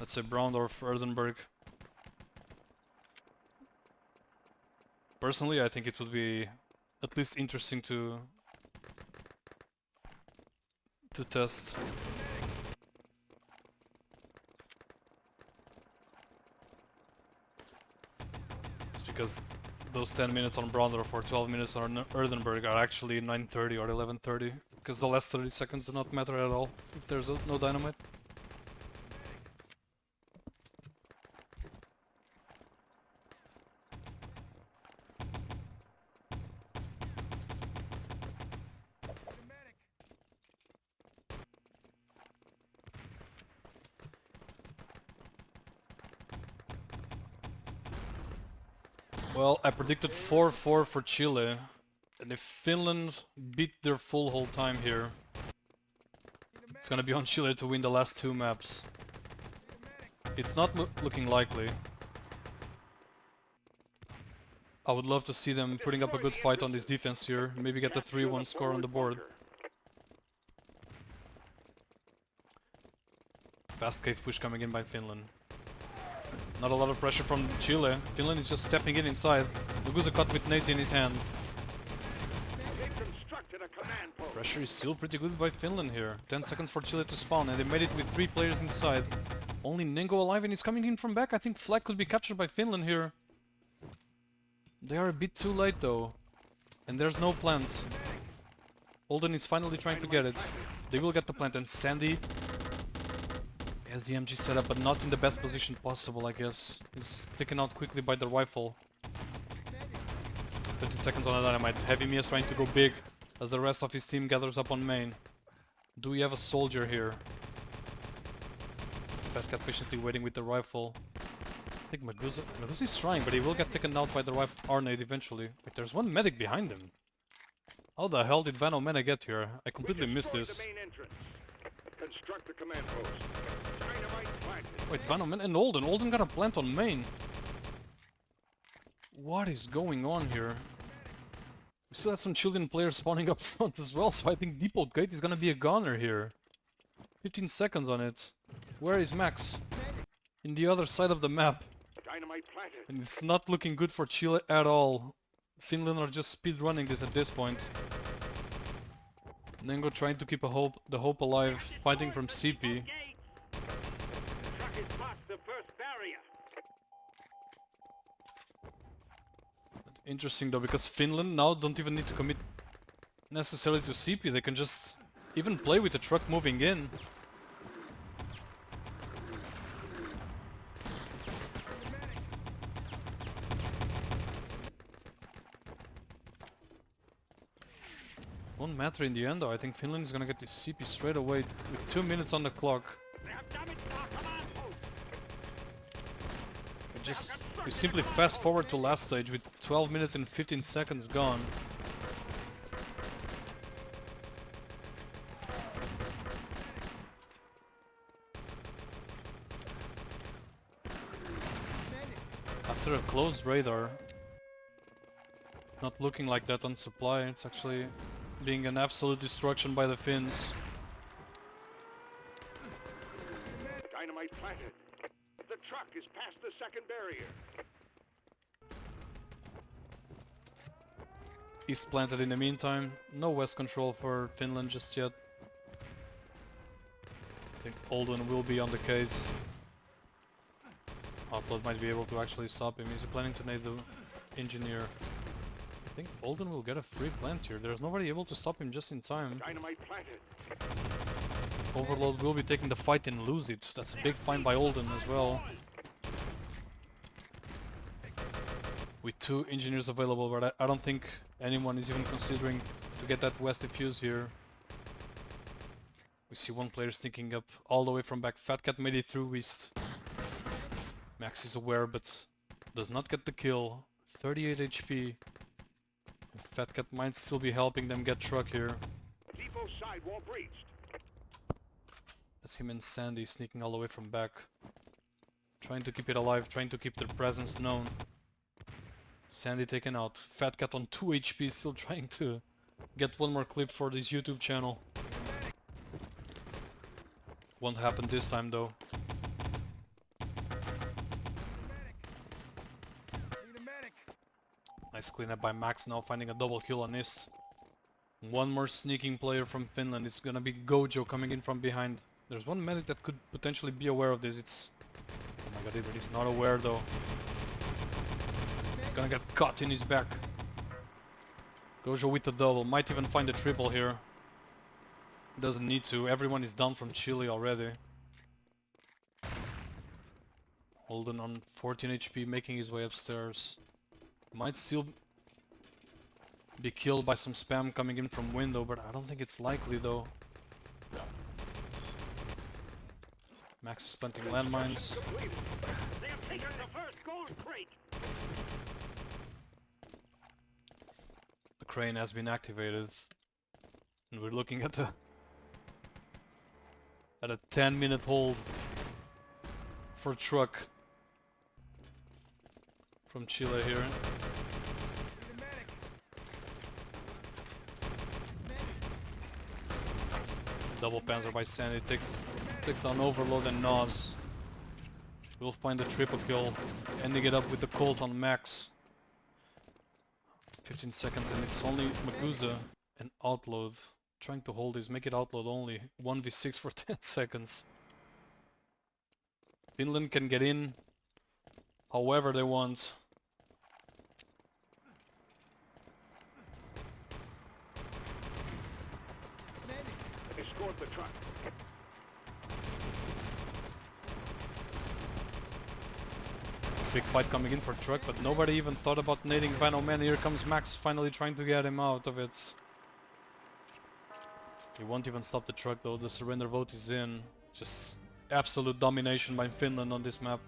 Let's say Braundorf, Erdenberg. Personally, I think it would be at least interesting to test. Just because those 10 minutes on Braundorf or 12 minutes on Erdenberg are actually 9:30 or 11:30, because the last 30 seconds do not matter at all if there's no dynamite. Well, I predicted 4-4 for Chile, and if Finland beat their full whole time here, it's gonna be on Chile to win the last two maps. It's not looking likely. I would love to see them putting up a good fight on this defense here, maybe get a 3-1 score on the board. Fast cave push coming in by Finland. Not a lot of pressure from Chile. Finland is just stepping in inside. Luguza caught with Nate in his hand. Pressure is still pretty good by Finland here. 10 seconds for Chile to spawn, and they made it with 3 players inside. Only Nengo alive, and he's coming in from back. I think flag could be captured by Finland here. They are a bit too late though. And there's no plant. Olden is finally trying to get it. They will get the plant, and Sandy has the MG set up, but not in the best position possible, I guess. He's taken out quickly by the rifle. 15 seconds on the dynamite. Heavy Mia's trying to go big as the rest of his team gathers up on main. Do we have a soldier here? Fat Cat patiently waiting with the rifle. I think Magusa is trying, but he will get taken out by the rifle Arnade eventually. Wait, there's one medic behind him. How the hell did Van Omena get here? I completely missed this.
Construct the command post. Dynamite planted.
Wait, Van Omena and Olden. Olden got a plant on main. What is going on here? We still have some Chilean players spawning up front as well, so I think Depot Gate is gonna be a goner here. 15 seconds on it. Where is Max? In the other side of the map.
Dynamite planted.
And it's not looking good for Chile at all. Finland are just speedrunning this at this point. Nengo trying to keep the hope alive, fighting from CP.
Truck is past the first barrier.
Interesting though, because Finland now don't even need to commit necessarily to CP, they can just even play with the truck moving in. Won't matter in the end though. I think Finland is gonna get this CP straight away with 2 minutes on the clock. We simply fast forward to last stage with 12 minutes and 15 seconds gone. After a closed radar, not looking like that on supply, it's actually being an absolute destruction by the Finns.
Dynamite planted. The truck is past the second barrier.
East planted in the meantime. No west control for Finland just yet. I think Olden will be on the case. Outlaw might be able to actually stop him. He's planning to nade the engineer. I think Olden will get a free plant here. There's nobody able to stop him just in time.
Dynamite planted.
Overload will be taking the fight and lose it. That's a big find by Olden as well. With 2 engineers available, but I don't think anyone is even considering to get that west defuse here. We see one player sneaking up all the way from back. Fat Cat made it through east. Max is aware but does not get the kill. 38 HP. Fat Cat might still be helping them get truck here.
Depot sidewall breached.
That's him and Sandy sneaking all the way from back. Trying to keep it alive, trying to keep their presence known. Sandy taken out. Fat Cat on 2 HP, still trying to get one more clip for this YouTube channel. Won't happen this time though. Nice cleanup by Max, now finding a double kill on this. One more sneaking player from Finland. It's gonna be Gojo coming in from behind. There's one medic that could potentially be aware of this. It's... oh my god, even he's not aware though. He's gonna get caught in his back. Gojo with the double. Might even find a triple here. Doesn't need to. Everyone is down from CHILE already. Holden on 14 HP, making his way upstairs. Might still be killed by some spam coming in from window, but I don't think it's likely though. Max is planting landmines.
They have taken the first gold crate.
The crane has been activated. And we're looking at a 10-minute hold for truck from CHILE here. Double panzer by Sandy takes on Overload and Nos. We'll find a triple kill, ending it up with the Colt on Max. 15 seconds and it's only Maguza and Outload. Trying to hold this, make it Outload only. 1v6 for 10 seconds. Finland can get in however they want.
Escort the truck.
Big fight coming in for truck, but nobody even thought about nading Van. Oh man, here comes Max finally trying to get him out of it. He won't even stop the truck though, the surrender vote is in. Just absolute domination by Finland on this map.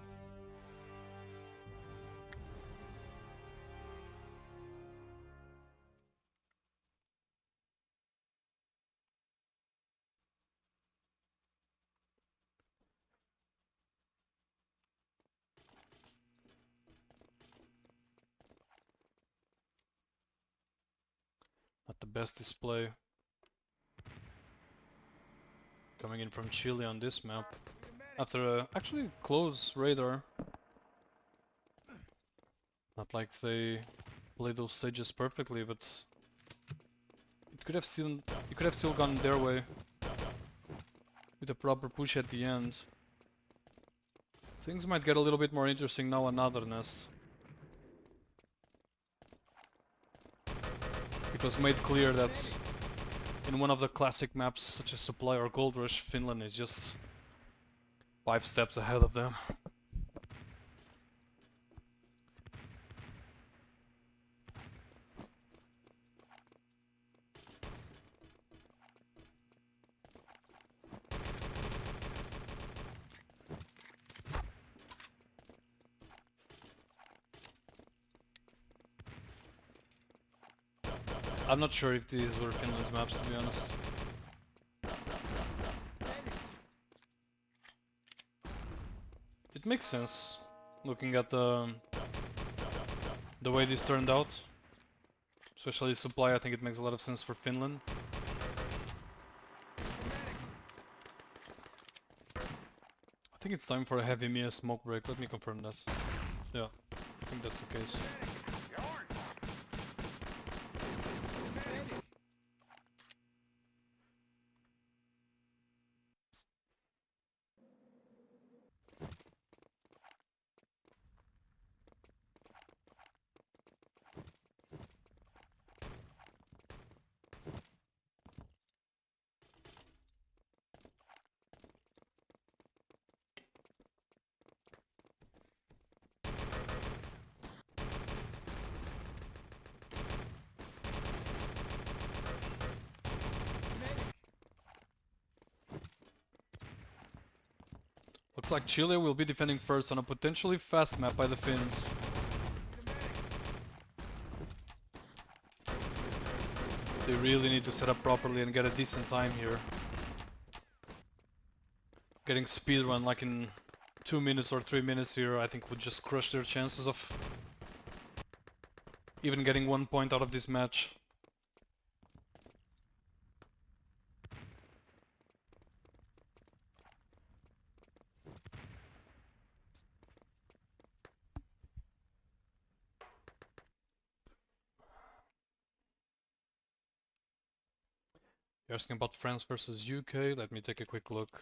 Not the best display. Coming in from CHILE on this map. After a actually close radar. Not like they play those stages perfectly, but it could have still gone their way. With a proper push at the end. Things might get a little bit more interesting now on Other Nest. It was made clear that in one of the classic maps such as Supply or Gold Rush, Finland is just 5 steps ahead of them. I'm not sure if these were Finland's maps, to be honest. It makes sense, looking at the way this turned out. Especially Supply, I think it makes a lot of sense for Finland. I think it's time for a heavy Mia smoke break, let me confirm that. Yeah, I think that's the case. Looks like CHILE will be defending first on a potentially fast map by the Finns. They really need to set up properly and get a decent time here. Getting speedrun like in 2 minutes or 3 minutes here, I think would just crush their chances of even getting 1 point out of this match. You're asking about France versus UK, let me take a quick look.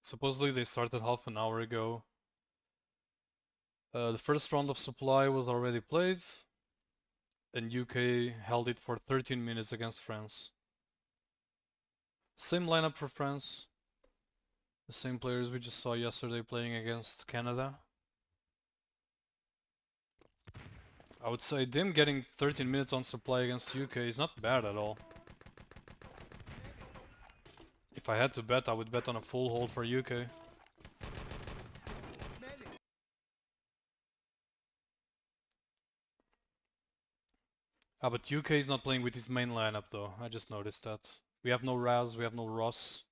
Supposedly they started half an hour ago. The first round of supply was already played, and UK held it for 13 minutes against France. Same lineup for France. The same players we just saw yesterday playing against Canada. I would say them getting 13 minutes on supply against UK is not bad at all. If I had to bet, I would bet on a full hold for UK. Ah, but UK is not playing with his main lineup though, I just noticed that. We have no Raz, we have no Ross.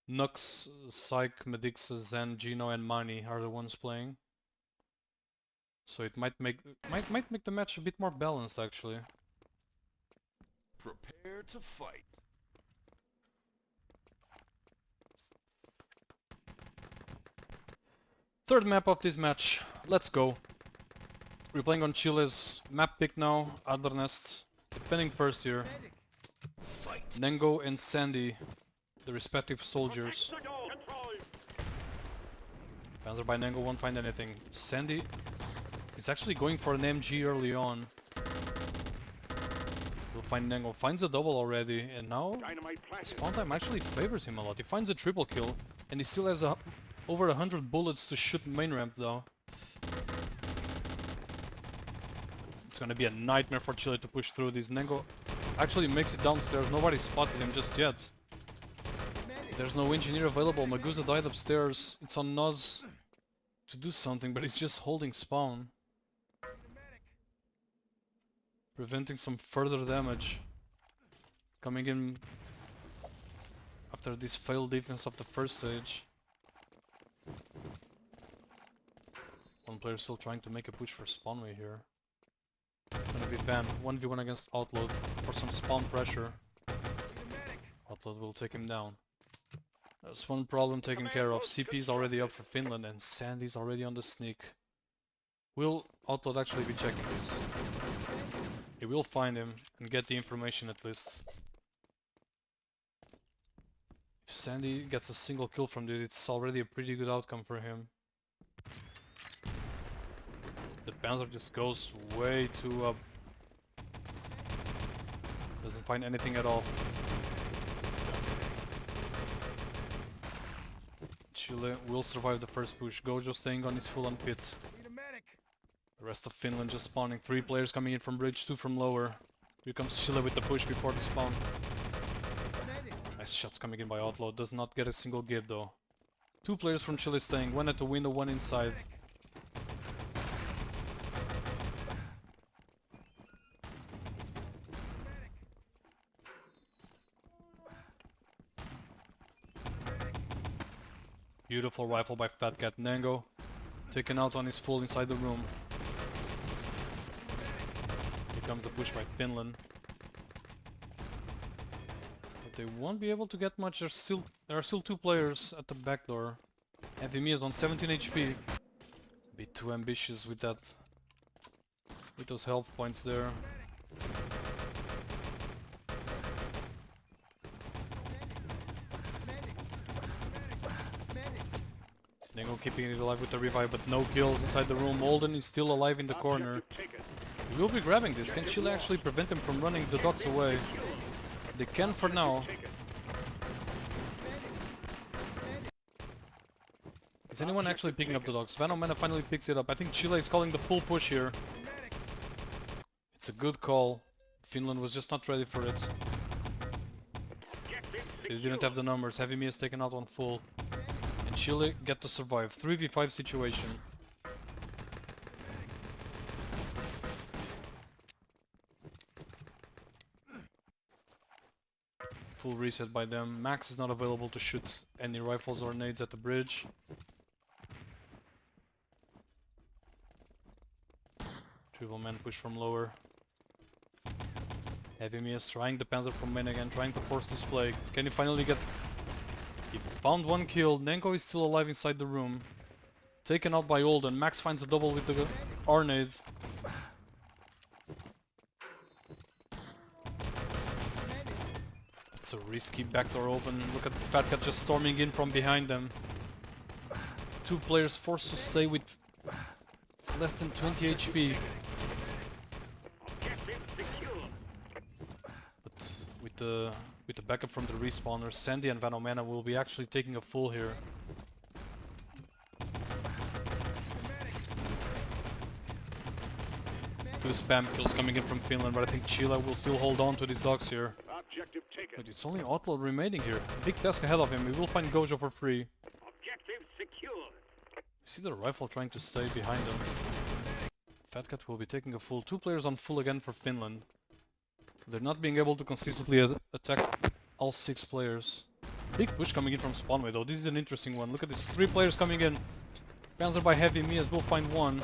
Nux, Psych, Medixa, Zen, Gino and Mani are the ones playing. So it might make the match a bit more balanced actually.
Prepare to fight.
Third map of this match, let's go. We're playing on Chile's map pick now, Adlernest, defending first here. Nengo and Sandy, the respective soldiers. Panzer by Nengo won't find anything. Sandy is actually going for an MG early on. We'll find Nengo, finds a double already, and now spawn time actually favors him a lot. He finds a triple kill, and he still has over 100 bullets to shoot main ramp though. It's gonna be a nightmare for Chile to push through this. Nengo actually makes it downstairs, nobody spotted him just yet. There's no engineer available, Magusa died upstairs. It's on Noz to do something, but he's just holding spawn. Preventing some further damage. Coming in after this failed defense of the first stage. One player still trying to make a push for spawnway here. Gonna be Van, 1v1 against Outlaw for some spawn pressure. Outlaw will take him down. There's one problem taken care of. CP is already up for Finland and Sandy's already on the sneak. Will Outlaw actually be checking this? He will find him and get the information at least. If Sandy gets a single kill from this, it's already a pretty good outcome for him. The Panzer just goes way too up. Doesn't find anything at all. Chile will survive the first push. Gojo staying on his full on pit. The rest of Finland just spawning. 3 players coming in from bridge, 2 from lower. Here comes Chile with the push before the spawn. Nice shots coming in by Outlaw. Does not get a single give though. 2 players from Chile staying. 1 at the window, 1 inside. Beautiful rifle by Fat Cat Nango. Taken out on his full inside the room. Here comes the push by Finland. But they won't be able to get much. There are still 2 players at the back door. Heavy is on 17 HP. Bit too ambitious with that. With those health points there. Nengo keeping it alive with the revive, but no kills inside the room. Olden is still alive in the corner. He will be grabbing this. Can Chile actually prevent him from running the docks away? They can for now. Is anyone actually picking up the docks? Vanomena finally picks it up. I think Chile is calling the full push here. It's a good call. Finland was just not ready for it. They didn't have the numbers. Heavy Me is taken out on full. Chile get to survive. 3v5 situation. full reset by them. Max is not available to shoot any rifles or nades at the bridge. Triple man push from lower. Heavy Mias trying the Panzer from main again, trying to force this play. Can he finally get... He found one kill. Nenko is still alive inside the room. Taken out by Olden. Max finds a double with the R-nade. It's a risky backdoor open. Look at Fat Cat just storming in from behind them. Two players forced to stay with less than 20 HP. But with the backup from the respawners, Sandy and Vanomana will be actually taking a full here. Two spam kills coming in from Finland, but I think CHILE will still hold on to these dogs here.
Objective taken.
But it's only Outlaw remaining here. Big task ahead of him. We will find Gojo for free.
Objective secured.
You see the rifle trying to stay behind him. Fat Cat will be taking a full. Two players on full again for Finland. They're not being able to consistently attack all 6 players. Big push coming in from Spawnway though. This is an interesting one. Look at this. 3 players coming in. Panzer by Heavy Mias will find one.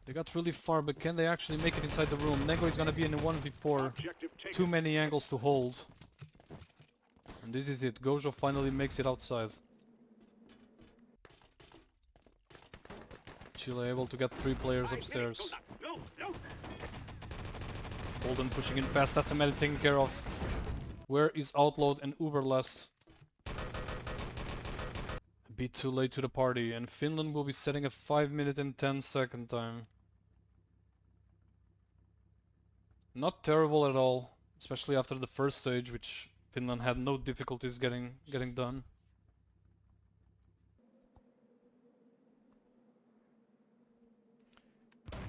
They got really far, but can they actually make it inside the room? Nego is gonna be in a 1v4.
Objective taken.
Too many angles to hold. And this is it. Gojo finally makes it outside. CHILE able to get 3 players upstairs.
No, no.
Holden pushing in fast. That's a medic taken care of. Where is Outlawed and Uberlust? A bit too late to the party, and Finland will be setting a 5-minute and 10-second time. Not terrible at all, especially after the first stage, which Finland had no difficulties getting done.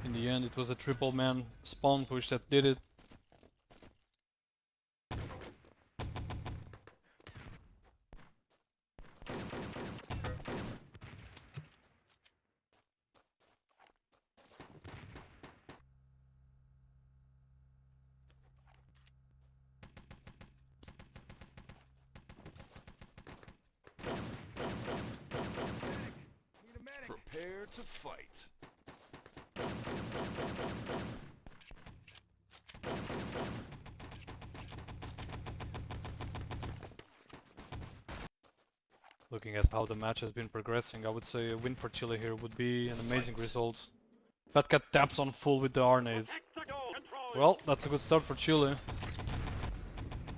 In the end, it was a triple man spawn push that did it.
Prepare to fight.
Looking at how the match has been progressing, I would say a win for CHILE here would be an amazing result. Fat Cat taps on full with the R-nade. Well, that's a good start for CHILE.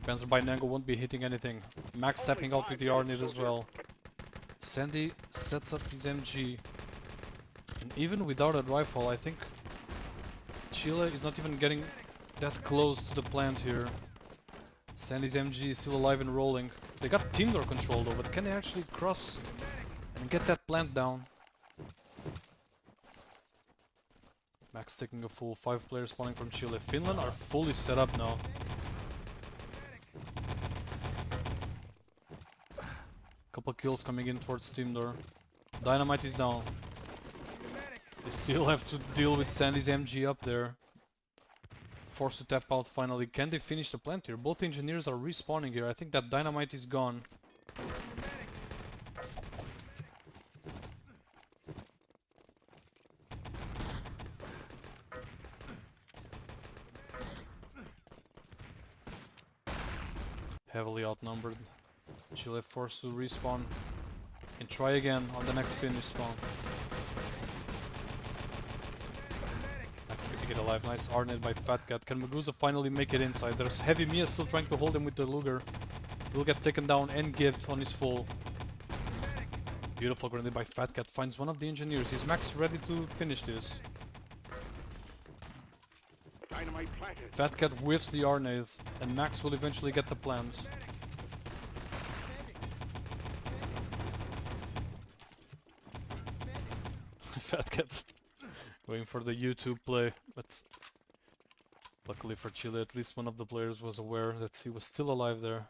Panzer by Nango won't be hitting anything. Max tapping out with the R-nade as well. Sandy sets up his MG. And even without that rifle, I think CHILE is not even getting that close to the plant here. Sandy's MG is still alive and rolling. They got team door control though, but can they actually cross and get that plant down? Max taking a full. 5 players spawning from CHILE. Finland are fully set up now. Couple kills coming in towards team door. Dynamite is down. They still have to deal with Sandy's MG up there. Forced to tap out finally. Can they finish the plant here? Both engineers are respawning here. I think that Dynamite is gone. Heavily outnumbered. CHILE forced to respawn and try again on the next finish spawn. Max keeping it alive. Nice R-nade by Fat Cat. Can Magusa finally make it inside? There's Heavy Mia still trying to hold him with the Luger. Will get taken down and give on his full. Beautiful grenade by Fat Cat. Finds one of the engineers. Is Max ready to finish this?
Dynamite planted.
Fat Cat whiffs the R-nade and Max will eventually get the plant. Fat Cat going for the YouTube play, but luckily for CHILE, at least one of the players was aware that he was still alive there.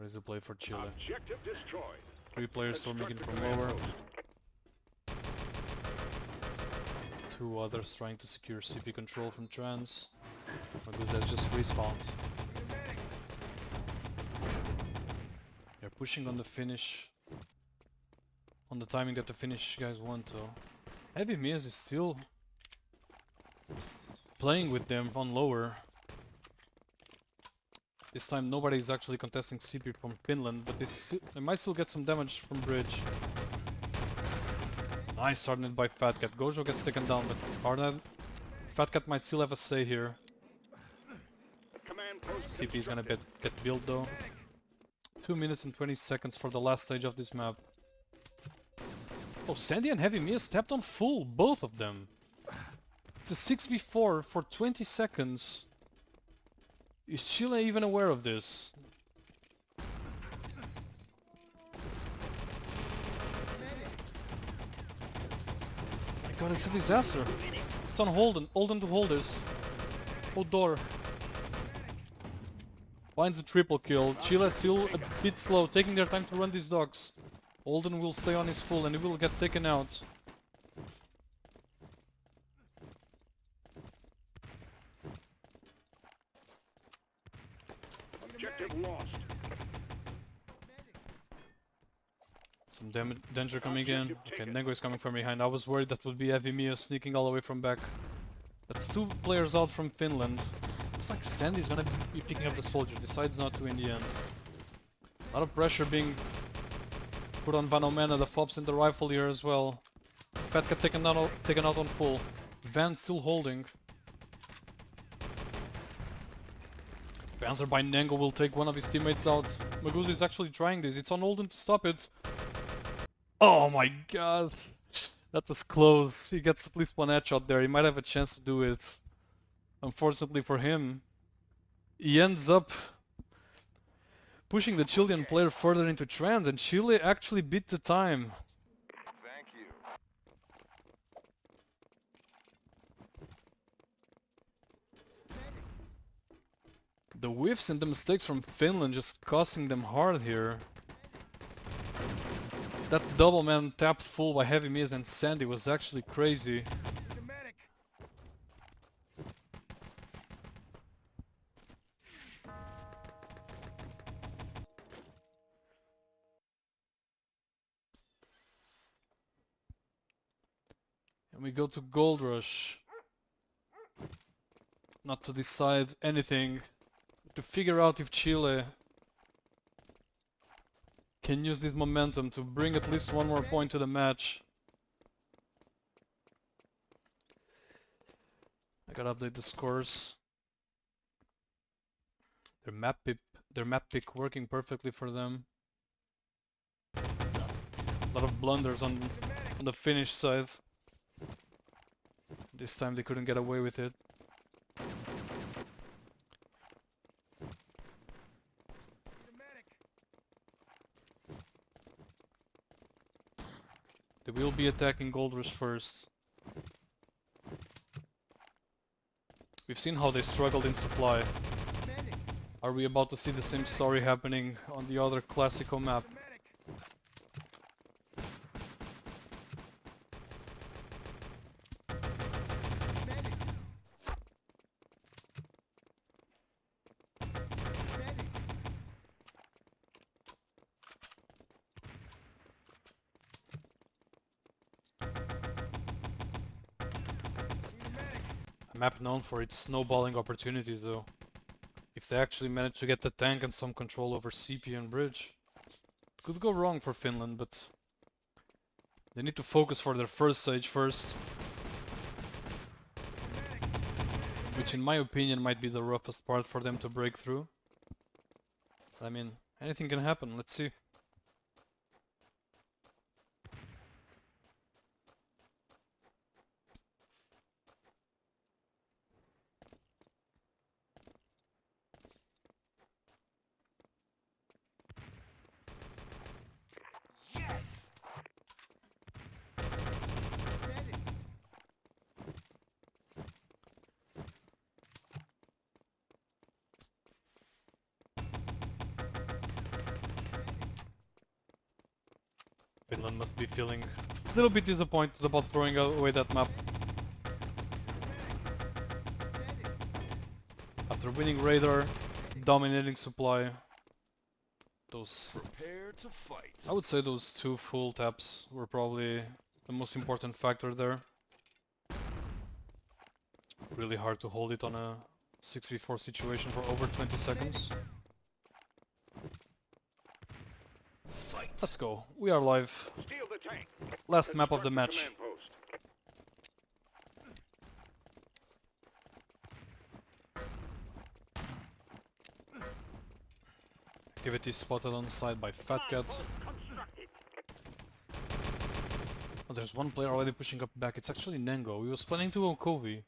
What is the play for Chile?
Objective destroyed.
3 players storming in from
Command
lower.
post.
2 others trying to secure CP control from trans. Maguzas just respawned. They're pushing on the finish. On the timing that the Finnish guys want to. Heavy Mias is still playing with them on lower. This time nobody is actually contesting CP from Finland, but they might still get some damage from bridge. Nice started by Fat Cat. Gojo gets taken down, but Fat Cat might still have a say here.
Command post
CP is gonna
constructed.
get built though. 2 minutes and 20 seconds for the last stage of this map. Oh, Sandy and Heavy Mia stepped on full, both of them. It's a 6v4 for 20 seconds. Is Chile even aware of this? My god, it's a disaster. It's on Holden. Holden to hold this. Oh, door. Finds a triple kill. Chile still a bit slow, taking their time to run these dogs. Holden will stay on his full and he will get taken out.
Objective lost.
Some danger coming in. Okay, Nego is coming from behind. I was worried that would be Heavy Mia sneaking all the way from back. That's 2 players out from Finland. Looks like Sandy's gonna be picking up the soldier. Decides not to in the end. A lot of pressure being put on Van Omena. The Fops in the rifle here as well. Petka taken out on full. Van still holding. Panzer by Nengo will take one of his teammates out. Maguzzi is actually trying this. It's on Holden to stop it. Oh my god. That was close. He gets at least one headshot there. He might have a chance to do it. Unfortunately for him, he ends up pushing the Chilean player further into trans, and Chile actually beat the time.
Thank you.
The whiffs and the mistakes from Finland just costing them hard here. That double man tapped full by Heavy Miz and Sandy was actually crazy. And we go to Gold Rush. Not to decide anything, but to figure out if Chile can use this momentum to bring at least one more point to the match. I gotta update the scores. Their map pick working perfectly for them. A lot of blunders on the Finnish side. This time they couldn't get away with it. They will be attacking Gold Rush first. We've seen how they struggled in supply. Are we about to see the same story happening on the other Classico map? A map known for its snowballing opportunities though. If they actually manage to get the tank and some control over CP and bridge, it could go wrong for Finland, but they need to focus for their first stage first. Which in my opinion might be the roughest part for them to break through. I mean, anything can happen, let's see. Finland must be feeling a little bit disappointed about throwing away that map. After winning radar, dominating supply,
Prepare to fight.
I would say those 2 full taps were probably the most important factor there. Really hard to hold it on a 6v4 situation for over 20 seconds.
Fight.
Let's go, we are live.
Steal the tank.
Last map of the
Construct
match.
command post.
Activity spotted on site by Fat Cat.
Constructed.
Oh, there's one player already pushing up back. It's actually Nengo. He was planning to go Covey,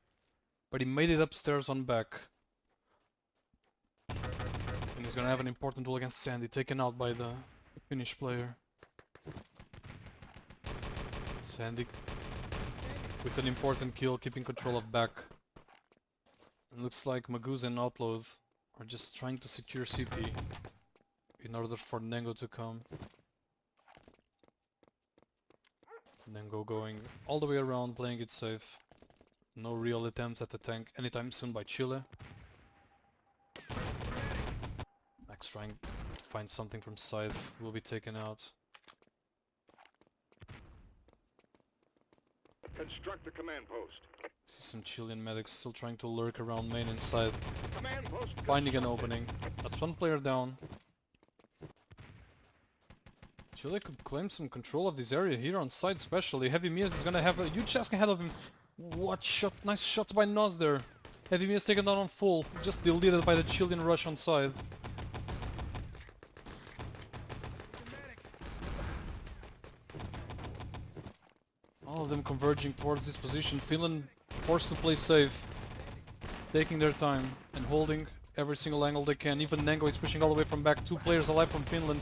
but he made it upstairs on back. And he's gonna have an important duel against Sandy, taken out by the Finnish player. Sandy with an important kill, keeping control of back. And looks like Magoo's and Outlawed are just trying to secure CP in order for Nengo to come. Nengo going all the way around, playing it safe. No real attempts at the tank anytime soon by Chile. Max trying to find something from side, will be taken out.
Construct the command post.
See some Chilean medics still trying to lurk around main and side,
Command post.
finding an opening. That's one player down. Chile could claim some control of this area here on side, especially. Heavy Mias is gonna have a huge task ahead of him. What shot, nice shot by Nos there. Heavy Mias taken down on full, just deleted by the Chilean rush on side. All of them converging towards this position. Finland forced to play safe, taking their time and holding every single angle they can. Even Nengo is pushing all the way from back. 2 players alive from Finland.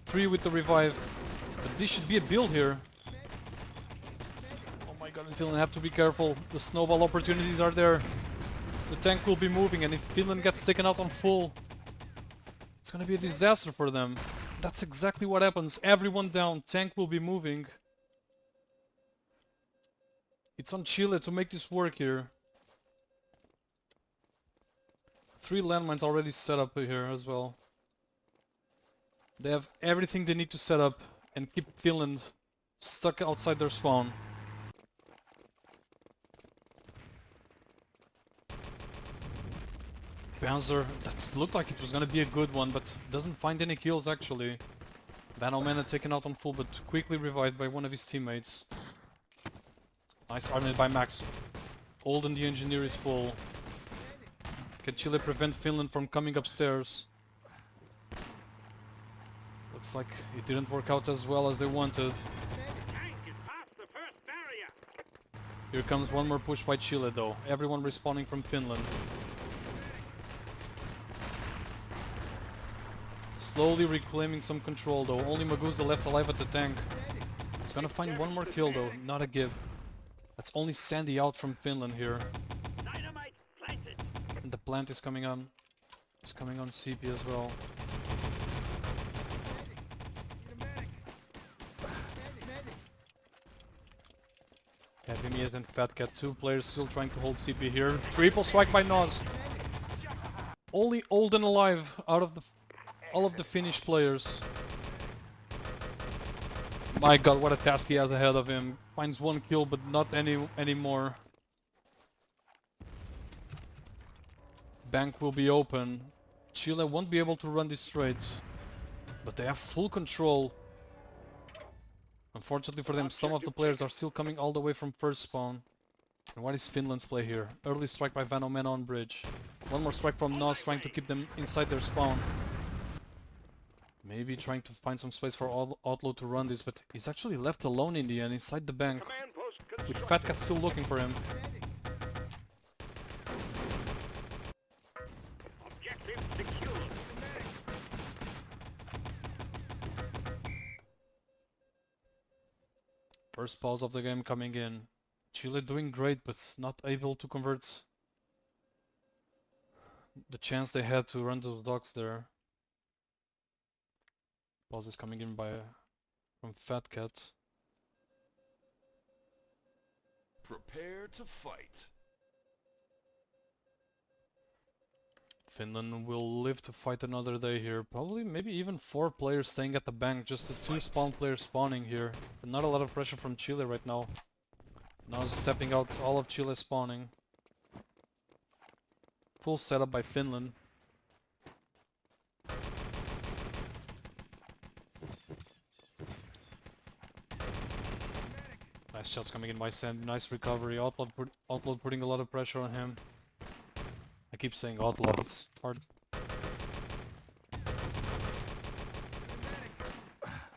3 with the revive. But this should be a build here. Oh my god, Finland have to be careful. The snowball opportunities are there. The tank will be moving, and if Finland gets taken out on full, it's gonna be a disaster for them. That's exactly what happens. Everyone down, tank will be moving. It's on Chile to make this work here. 3 landmines already set up here as well. They have everything they need to set up and keep Finland stuck outside their spawn. Panzer, that looked like it was gonna be a good one, but doesn't find any kills actually. Van Omena taken out on full, but quickly revived by one of his teammates. Nice armament by Max. Olden the engineer is full. Can Chile prevent Finland from coming upstairs? Looks like it didn't work out as well as they wanted.
Tank is past the first barrier.
Here comes one more push by Chile though. Everyone respawning from Finland. Slowly reclaiming some control though. Only Magusa left alive at the tank. He's gonna find one more kill though. Not a give. That's only Sandy out from Finland here.
Dynamite planted.
And the plant is coming on. It's coming on CP as well. Heavy Mias and Fat Cat, 2 players still trying to hold CP here. Triple strike by Nos. Only Olden alive out of all of the Finnish players. My god, what a task he has ahead of him. Finds 1 kill, but not any more. Bank will be open. Chile won't be able to run this straight, but they have full control. Unfortunately for them, some of the players are still coming all the way from first spawn. And what is Finland's play here? Early strike by Van Omena on bridge. One more strike from Nos, trying to keep them inside their spawn. Maybe trying to find some space for Outlaw to run this, but he's actually left alone in the end, inside the bank, with Fat Cat still looking for him.
Objective secured.
First pause of the game coming in. Chile doing great, but not able to convert the chance they had to run those docks there. Pause is coming in by from Fat Cat.
Prepare to fight.
Finland will live to fight another day here. Probably maybe even 4 players staying at the bank, just the 2 spawn players spawning here. But not a lot of pressure from Chile right now. Now stepping out, all of Chile spawning. Full setup by Finland. Nice shots coming in by Sam, nice recovery. Outlaw putting a lot of pressure on him. I keep saying Outlaw, it's hard.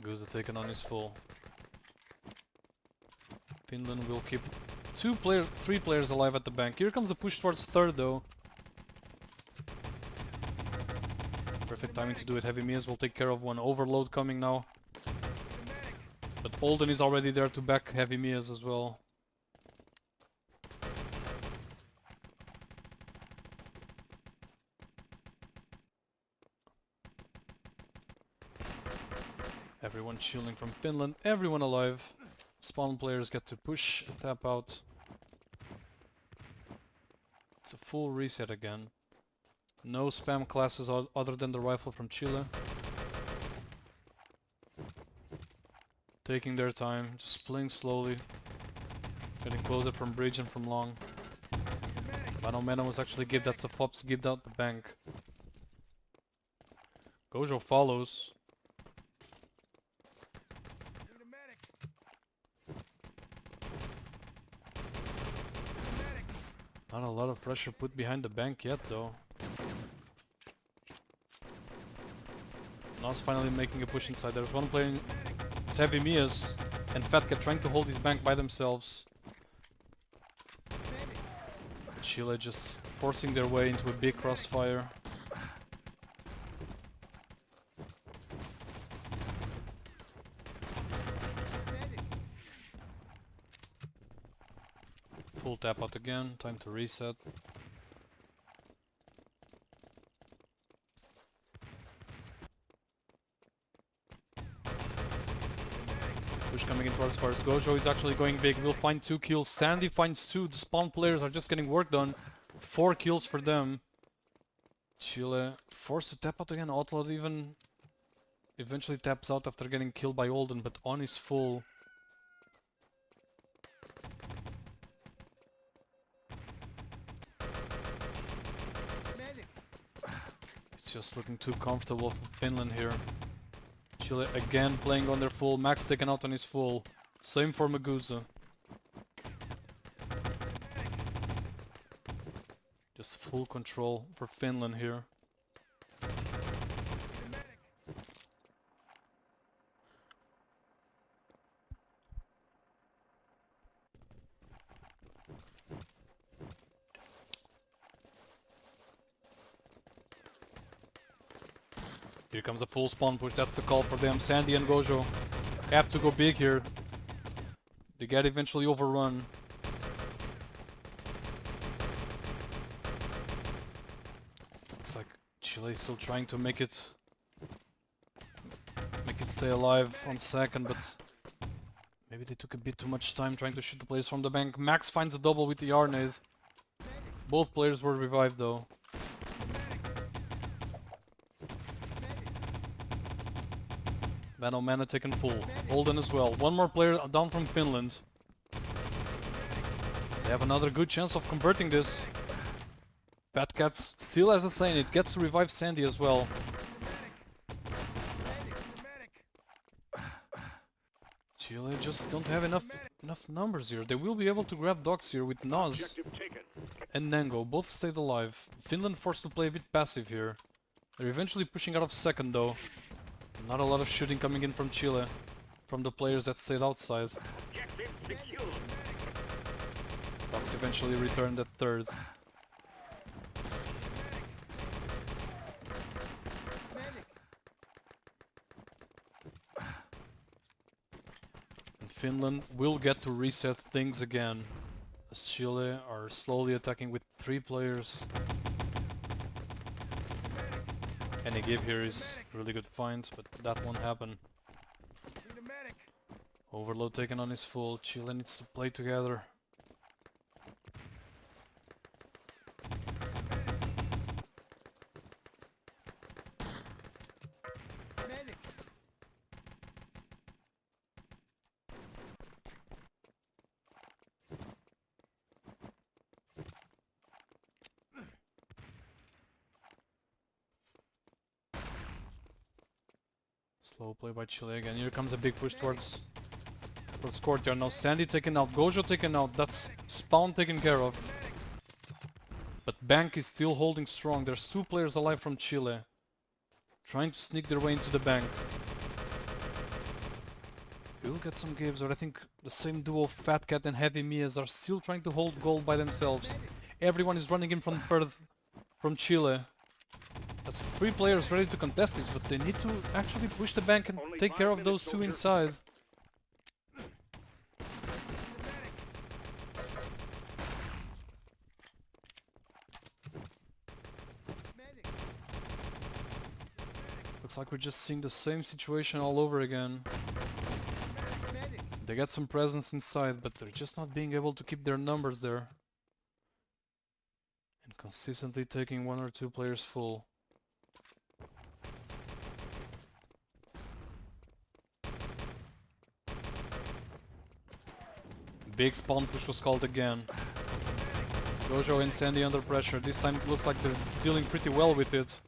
Guza taken on his full. Finland will keep 3 players alive at the bank. Here comes the push towards third though. Perfect timing to do it. Heavy Mias will take care of one. Overload coming now. But Olden is already there to back Heavy Mias as well. Everyone chilling from Finland, everyone alive. Spawn players get to push, tap out. It's a full reset again. No spam classes other than the rifle from Chile. Taking their time, just playing slowly. Getting closer from bridge and from long. Manomena was actually given, that's the Fops given out the bank. Gojo follows. Not a lot of pressure put behind the bank yet though. Now's finally making a push inside. There's one player, it's Heavy Mias and Fat Cat trying to hold his bank by themselves. Chile just forcing their way into a big crossfire. Full tap out again, time to reset. Push coming in towards first. Gojo is actually going big, will find 2 kills. Sandy finds 2, the spawn players are just getting work done. 4 kills for them. Chile forced to tap out again. Outlaw even eventually taps out after getting killed by Olden, but on is full. It's just looking too comfortable for Finland here. Chile again playing on their full. Max taken out on his full. Same for Maguza. Just full control for Finland here. Here comes a full spawn push, that's the call for them. Sandy and Gojo have to go big here. They get eventually overrun. Looks like Chile is still trying to make it stay alive on second, but maybe they took a bit too much time trying to shoot the players from the bank. Max finds a double with the R-nade. Both players were revived though. Manomena taken full. Olden as well. One more player down from Finland. They have another good chance of converting this. Fat Cat still has a saying, it gets to revive Sandy as well. Chile just don't have enough numbers here. They will be able to grab dogs here with Naz and Nengo. Both stayed alive. Finland forced to play a bit passive here. They're eventually pushing out of second though. Not a lot of shooting coming in from Chile, from the players that stayed outside. Dogs eventually returned at third. And Finland will get to reset things again, as Chile are slowly attacking with 3 players. Any give here is really good find, but that won't happen.
Need a medic.
Overload taken on his full. Chile needs to play together. Slow play by Chile again. Here comes a big push towards courtyard. Now Sandy taken out, Gojo taken out. That's Spawn taken care of. But Bank is still holding strong. There's 2 players alive from Chile, trying to sneak their way into the bank. We'll get some gives, but I think the same duo, Fat Cat and Heavy Mias, are still trying to hold gold by themselves. Everyone is running in from Chile. That's 3 players ready to contest this, but they need to actually push the bank and take care of those 2 inside. Looks like we're just seeing the same situation all over again. They get some presence inside, but they're just not being able to keep their numbers there. And consistently taking 1 or 2 players full. Big spawn push was called again. Gojo and Sandy under pressure. This time it looks like they're dealing pretty well with it.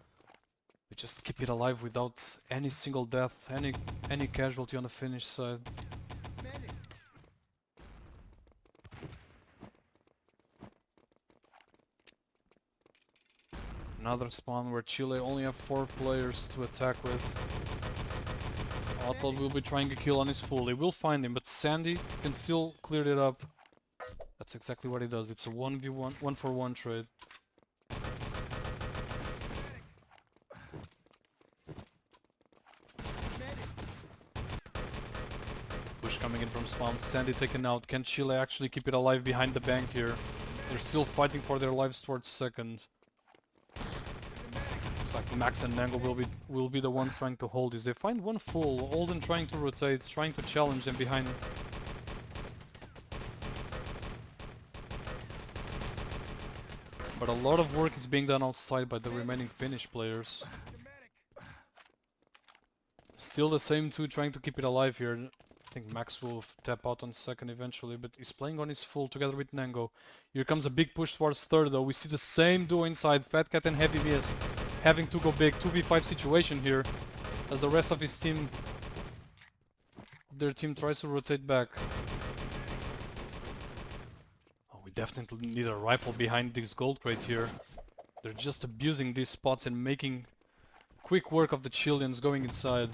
We just keep it alive without any single death, any casualty on the finish side. Another spawn where Chile only have 4 players to attack with. Outlaw will be trying a kill on his full. They will find him, but Sandy can still clear it up. That's exactly what he does. It's a 1v1, 1-for-1 trade. Push coming in from spawn. Sandy taken out. Can Chile actually keep it alive behind the bank here? They're still fighting for their lives towards second. Looks like Max and Nango will be the ones trying to hold this. They find 1 full. Olden trying to rotate, trying to challenge them behind. But a lot of work is being done outside by the remaining Finnish players. Still the same 2 trying to keep it alive here. I think Max will tap out on second eventually, but he's playing on his full together with Nango. Here comes a big push towards third though. We see the same duo inside, Fat Cat and Heavy Mias, having to go big. 2v5 situation here, as the rest of his team, their team tries to rotate back. Oh, we definitely need a rifle behind this gold crate here. They're just abusing these spots and making quick work of the Chileans going inside.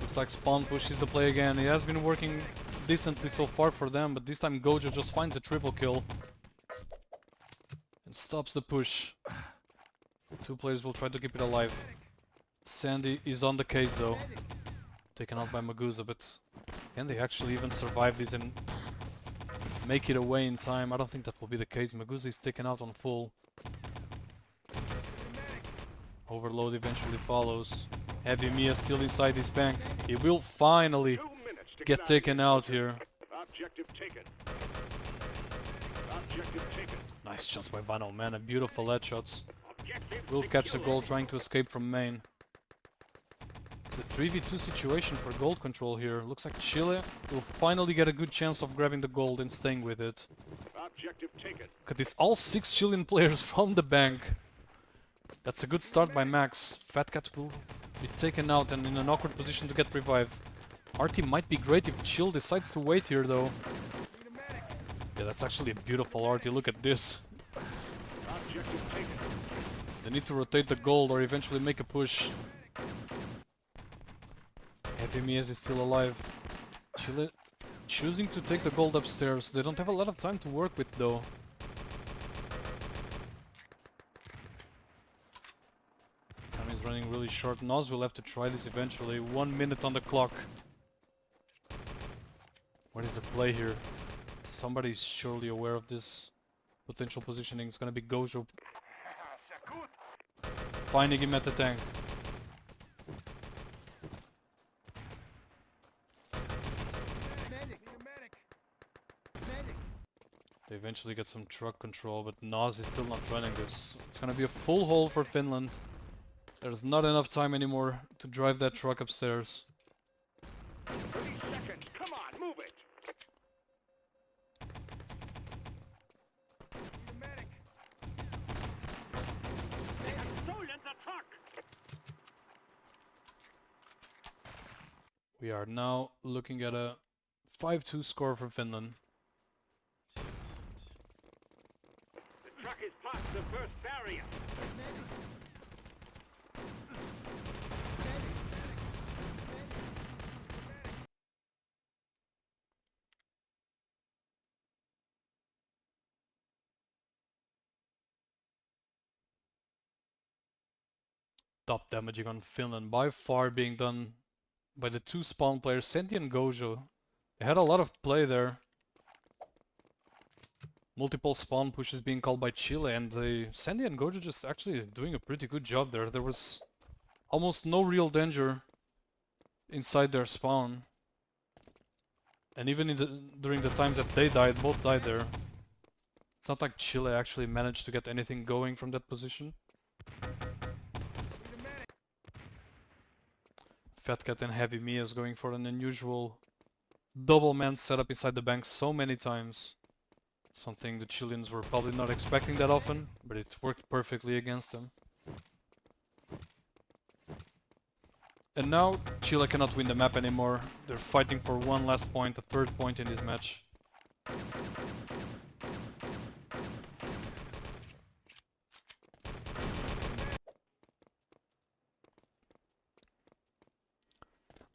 Looks like Spawn pushes the play again. He has been working decently so far for them, but this time Gojo just finds a triple kill and stops the push. 2 players will try to keep it alive. Sandy is on the case though, taken out by Maguza, but can they actually even survive this and make it away in time? I don't think that will be the case. Maguza is taken out on full. Overload eventually follows. Heavy Mia still inside this bank. He will finally get taken out here.
Objective taken. Objective taken.
Nice shots by Vano, man, a beautiful headshots. Will catch the goal trying to escape from main. It's a 3v2 situation for gold control here. Looks like Chile will finally get a good chance of grabbing the gold and staying with it.
Objective taken.
Look at this, all 6 Chilean players from the bank. That's a good start by Max. Fat Cat will be taken out and in an awkward position to get revived. Our team might be great if Chill decides to wait here though. Yeah, that's actually a beautiful arty. Look at this. They need to rotate the gold or eventually make a push. Heavy Mias is still alive. Chile choosing to take the gold upstairs. They don't have a lot of time to work with though. Time is running really short. Noz will have to try this eventually. 1 minute on the clock. What is the play here? Somebody's surely aware of this potential positioning. It's gonna be Gojo finding him at the tank. They eventually get some truck control, but Nas is still not running this. It's gonna be a full hold for Finland. There's not enough time anymore to drive that truck upstairs.
30 seconds. Come on, move it.
They have stolen the truck!
We are now looking at a 5-2 score for Finland.
The truck is past the first barrier.
Top damaging on Finland, by far being done by the two spawn players, Senti and Gojo. They had a lot of play there. Multiple spawn pushes being called by CHILE, and Senti and Gojo just actually doing a pretty good job there. There was almost no real danger inside their spawn. And even during the times that they died, both died there. It's not like CHILE actually managed to get anything going from that position. Fat Cat and Heavy Mia is going for an unusual double man setup inside the bank so many times. Something the Chileans were probably not expecting that often, but it worked perfectly against them. And now Chile cannot win the map anymore. They're fighting for one last point, a third point in this match.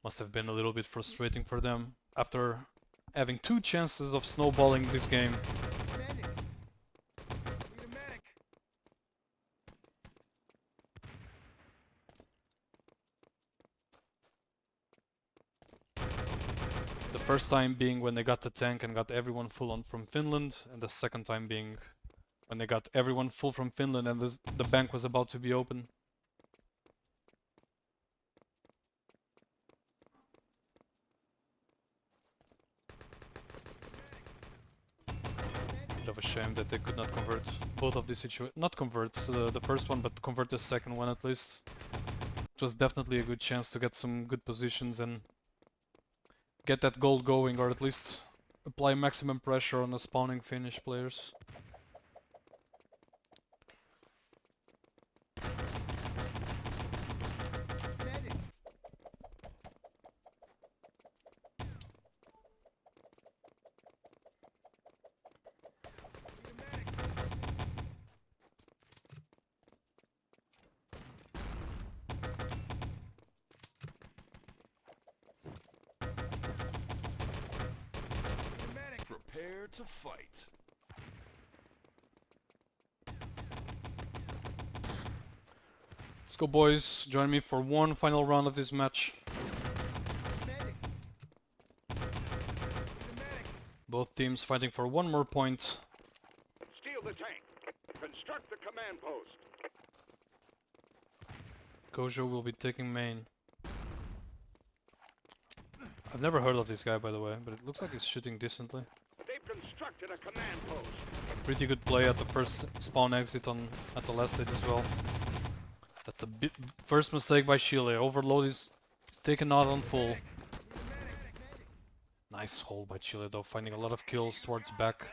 Must have been a little bit frustrating for them after having two chances of snowballing this game. The first time being when they got the tank and got everyone full on from Finland, and the second time being when they got everyone full from Finland and the bank was about to be open. Bit of a shame that they could not convert both of these situations. Not convert the first one, but convert the second one at least. It was definitely a good chance to get some good positions and get that goal going, or at least apply maximum pressure on the spawning Finnish players.
Prepare to fight.
Let's go, boys. Join me for one final round of this match. Both teams fighting for one more point.
Steal the tank. Construct the command post.
Gojo will be taking main. I've never heard of this guy, by the way, but it looks like he's shooting decently.
They've constructed a command post.
Pretty good play at the first spawn exit at the last stage as well. That's the first mistake by CHILE. Overload is taken out on full. Nice hold by CHILE though, finding a lot of kills towards back.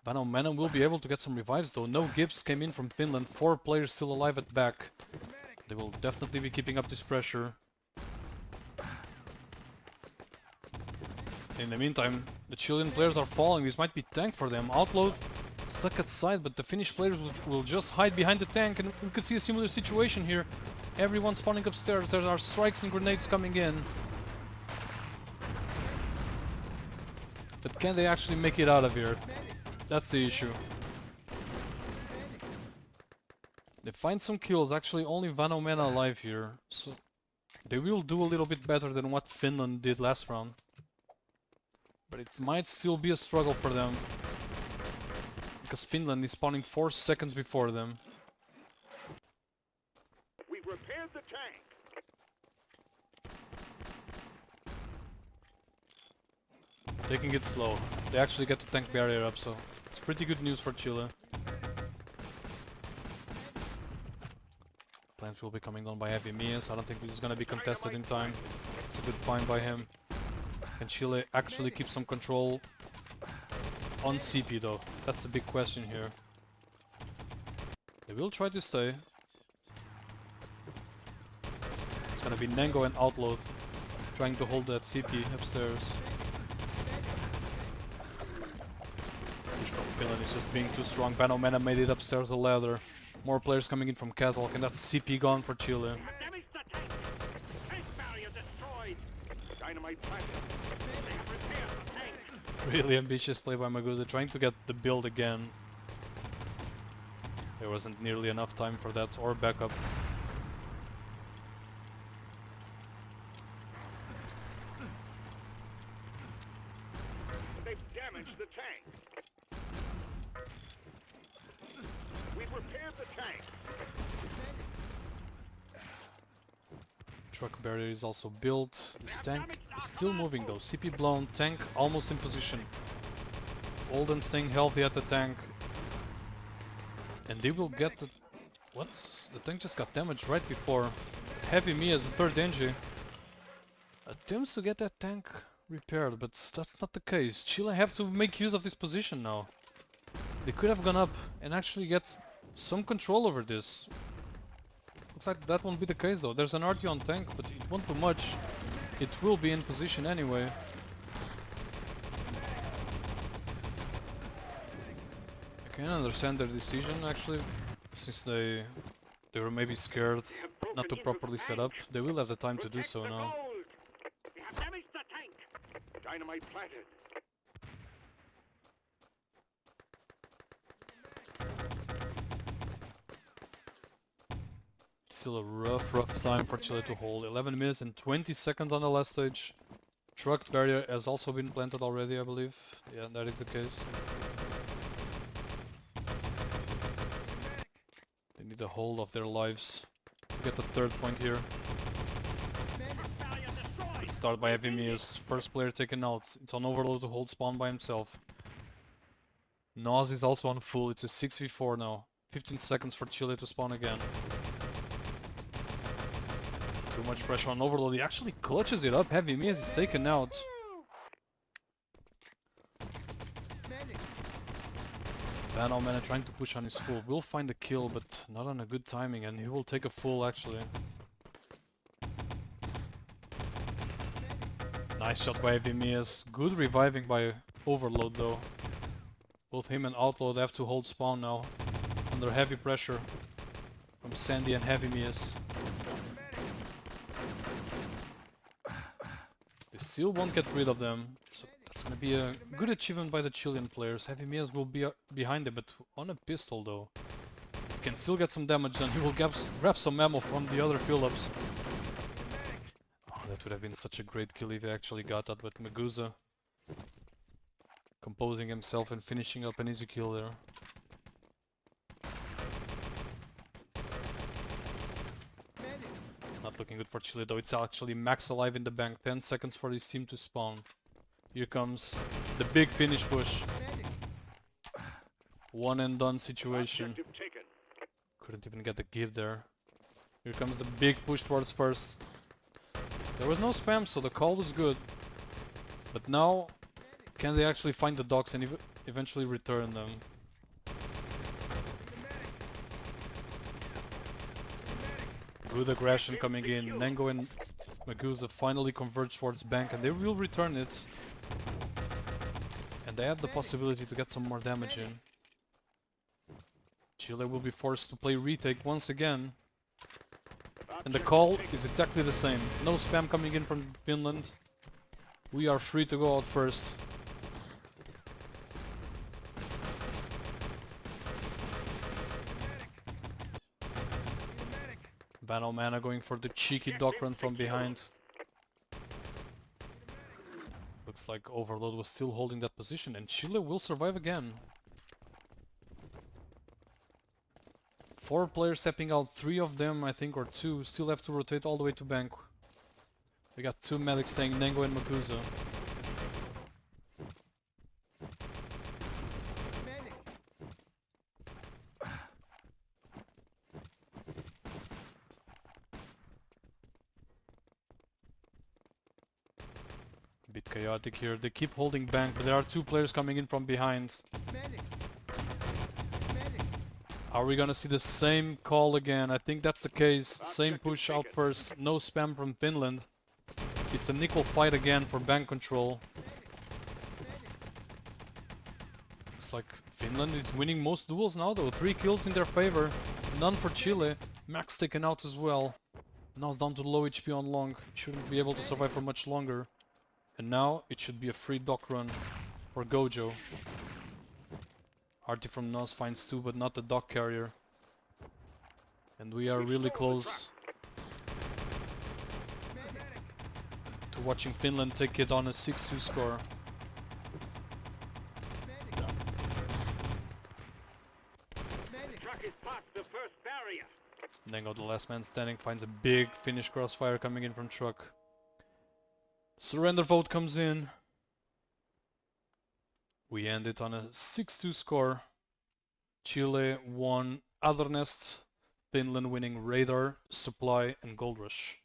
Venom will be able to get some revives though. No Gibbs came in from Finland, 4 players still alive at back. They will definitely be keeping up this pressure. In the meantime, the Chilean players are falling. This might be tank for them. Outload stuck at side, but the Finnish players will just hide behind the tank, and we could see a similar situation here. Everyone spawning upstairs. There are strikes and grenades coming in. But can they actually make it out of here? That's the issue. They find some kills. Actually, only Vanomena alive here, so they will do a little bit better than what Finland did last round. But it might still be a struggle for them. Because Finland is spawning 4 seconds before them.
We've repaired the tank.
Taking it slow. They actually get the tank barrier up, so it's pretty good news for Chile. Planes will be coming down by Heavy Mias. I don't think this is gonna be contested in time. It's a good find by him. Can Chile actually keep some control on CP though? That's the big question here. They will try to stay. It's gonna be Nengo and Outlaw trying to hold that CP upstairs. Push from Finland is just being too strong. Banomena made it upstairs the ladder. More players coming in from Catalog, and that's CP gone for Chile.
Damage the tank! Tank barrier destroyed!
Dynamite planted.
They have repaired the tank!
Really ambitious play by Maguza, trying to get the build again. There wasn't nearly enough time for that, or backup.
They've damaged the tank. We've repaired the tank.
Truck barrier is also built. This tank is still moving though. CP blown, tank almost in position. Olden staying healthy at the tank. And they will get the... What? The tank just got damaged right before. Heavy Me as a third engine attempts to get that tank repaired, but that's not the case. Chile have to make use of this position now. They could have gone up and actually get some control over this. Looks like that won't be the case though. There's an RT on tank, but it won't do much. It will be in position anyway. I can understand their decision actually, since they were maybe scared not to properly set up. They will have the time to do so now.
We have damaged the tank!
Dynamite planted.
Still a rough time for Chile to hold. 11 minutes and 20 seconds on the last stage. Truck barrier has also been planted already, I believe. Yeah, that is the case. They need a hold of their lives to get the third point here.
Barrier destroyed!
Good start by Evimius. First player taken out. It's on overload to hold spawn by himself. Nas is also on full. It's a 6v4 now. 15 seconds for Chile to spawn again. Too much pressure on overload. He actually clutches it up. Heavy Mias is taken out. Banomena trying to push on his full. Will find a kill, but not on a good timing, and he will take a full actually. Nice shot by Heavy Mias. Good reviving by Overload though. Both him and Outlaw have to hold spawn now, under heavy pressure from Sandy and Heavy Mias. They still won't get rid of them, so that's gonna be a good achievement by the Chilean players. Heavy Mias will be behind him, but on a pistol though. He can still get some damage, and he will grab some ammo from the other fill-ups. Oh, that would have been such a great kill if he actually got that, but Maguza composing himself and finishing up an easy kill there. Not looking good for Chile though. It's actually max alive in the bank. 10 seconds for his team to spawn. Here comes the big finish push. One and done situation.
Objective taken.
Couldn't even get the give there. Here comes the big push towards first. There was no spam, so the call was good. But now, can they actually find the docks and eventually return them? Good aggression coming in. Nengo and Maguza finally converge towards bank, and they will return it. And they have the possibility to get some more damage in. Chile will be forced to play retake once again. And the call is exactly the same. No spam coming in from Finland. We are free to go out first. Banomena going for the cheeky dock run from behind. Looks Looks like Overload was still holding that position, and Chile will survive again. 4 players stepping out, 3 of them, I think, or 2, still have to rotate all the way to bank. We got 2 medics staying, Nengo and Makuza. A bit chaotic here. They keep holding bank, but there are 2 players coming in from behind. Are we gonna see the same call again? I think that's the case. Same push out first. No spam from Finland. It's an equal fight again for bank control. It's like Finland is winning most duels now though. 3 kills in their favor. None for Chile. Max taken out as well. Now it's down to low HP on long. Shouldn't be able to survive for much longer. And now it should be a free dock run for Gojo. Artie from Nos finds 2, but not the dock carrier. And we are really close to watching Finland take it on a 6-2 score.
The truck is past the first barrier.
Nengo, the last man standing, finds a big Finnish crossfire coming in from truck. Surrender vote comes in. We end it on a 6-2 score. Chile won Other Nest, Finland winning Radar, Supply and Gold Rush.